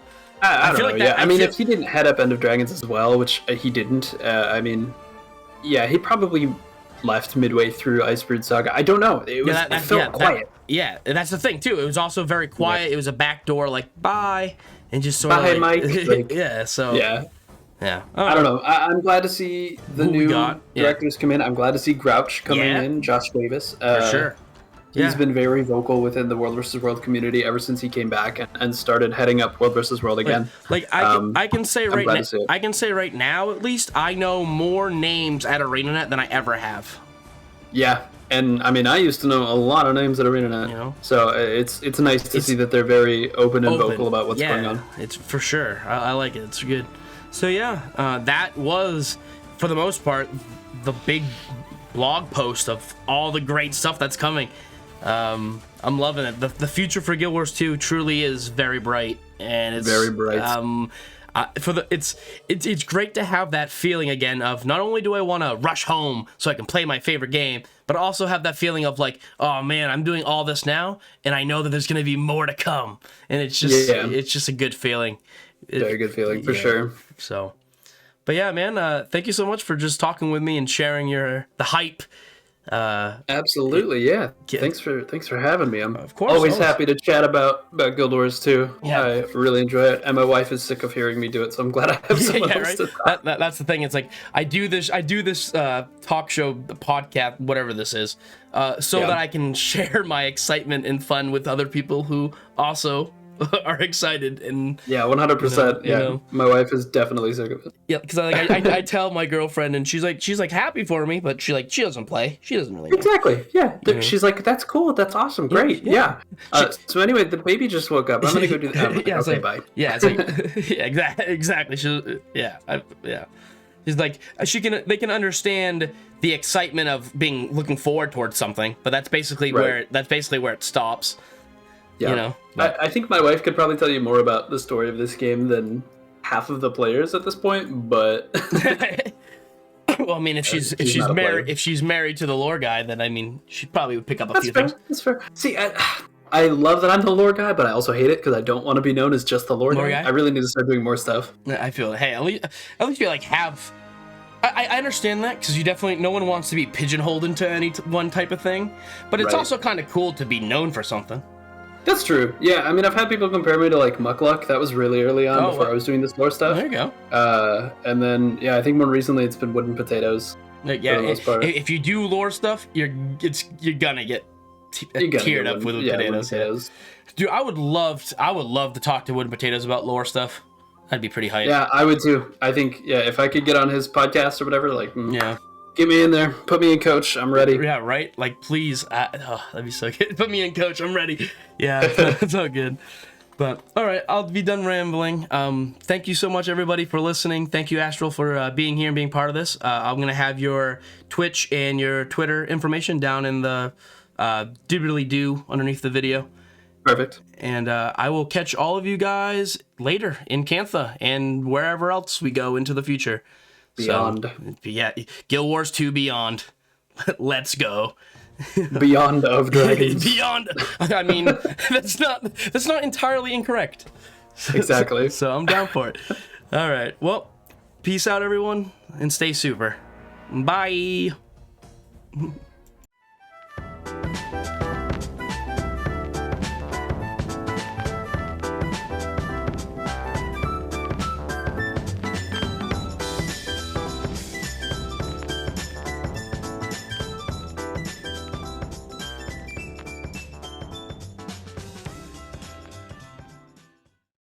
S2: I feel like that. I mean, if he didn't head up End of Dragons as well, which he didn't, he probably left midway through Iceberg Saga. I don't know. It felt quiet.
S1: That's the thing too. It was also very quiet. It was a backdoor, like bye, and just sort
S2: of
S1: like,
S2: Mike.
S1: Yeah.
S2: I don't know. I'm glad to see the new directors come in. I'm glad to see Grouch coming in, Josh Davis.
S1: For sure.
S2: He's been very vocal within the World vs. World community ever since he came back and started heading up World vs. World again.
S1: I can say right now, at least, I know more names at ArenaNet than I ever have.
S2: Yeah, and I mean, I used to know a lot of names at ArenaNet,
S1: You know?
S2: so it's nice to see that they're very open and vocal about what's going on.
S1: It's for sure. I like it. It's good. So yeah, that was, for the most part, the big blog post of all the great stuff that's coming. I'm loving it. The future for Guild Wars 2 truly is very bright, and it's
S2: very bright.
S1: It's great to have that feeling again of not only do I want to rush home so I can play my favorite game, but also have that feeling of like, oh man, I'm doing all this now, and I know that there's going to be more to come, and it's just a good feeling.
S2: Very good feeling for sure.
S1: So, but yeah, man, thank you so much for just talking with me and sharing the hype.
S2: Absolutely, yeah. Thanks for having me. I'm
S1: of course,
S2: always happy to chat about Guild Wars 2.
S1: Yeah.
S2: I really enjoy it, and my wife is sick of hearing me do it, so I'm glad I have someone else to talk.
S1: That's the thing. It's like I do this talk show, podcast, whatever this is, so that I can share my excitement and fun with other people who also are excited. And
S2: 100%.
S1: You know.
S2: My wife is definitely sick of it.
S1: Yeah, because I tell my girlfriend, and she's like happy for me, but she doesn't play. She doesn't really know.
S2: Exactly. Yeah. She's like, that's cool. That's awesome. Great. Yeah. So anyway, the baby just woke up. I'm gonna go do that. Like, okay, bye.
S1: Yeah. It's like yeah, exactly. She's like they can understand the excitement of looking forward towards something, but that's basically where it stops.
S2: Yeah.
S1: You know.
S2: I think my wife could probably tell you more about the story of this game than half of the players at this point, but
S1: well, I mean, if she's married to the lore guy, then I mean, she probably would pick up a few things.
S2: That's fair. See, I love that I'm the lore guy, but I also hate it because I don't want to be known as just the lore guy. I really need to start doing more stuff.
S1: I feel at least you like have. I understand that because no one wants to be pigeonholed into any one type of thing, but it's also kind of cool to be known for something.
S2: That's true. Yeah, I mean, I've had people compare me to like Muckluck. That was really early on before I was doing this lore stuff.
S1: There you go.
S2: And then I think more recently it's been Wooden Potatoes.
S1: Yeah, for the most part. If you do lore stuff, you're gonna get teared up with Wooden Potatoes. Dude, I would love to talk to Wooden Potatoes about lore stuff. That'd be pretty hype.
S2: Yeah, I would too. I think if I could get on his podcast or whatever, get me in there, put me in, coach. I'm ready.
S1: Yeah, right. Like, please, that'd be so good. Put me in, coach. I'm ready. Yeah, it's all good. But all right, I'll be done rambling. Thank you so much, everybody, for listening. Thank you, Astral, for being here and being part of this. I'm gonna have your Twitch and your Twitter information down in the doobly-doo underneath the video.
S2: Perfect.
S1: And I will catch all of you guys later in Cantha and wherever else we go into the future.
S2: Beyond.
S1: So, yeah, Guild Wars 2 Beyond. Let's go.
S2: Beyond of Dragons.
S1: Beyond. I mean, that's not entirely incorrect.
S2: Exactly.
S1: So I'm down for it. All right. Well, peace out, everyone, and stay super. Bye.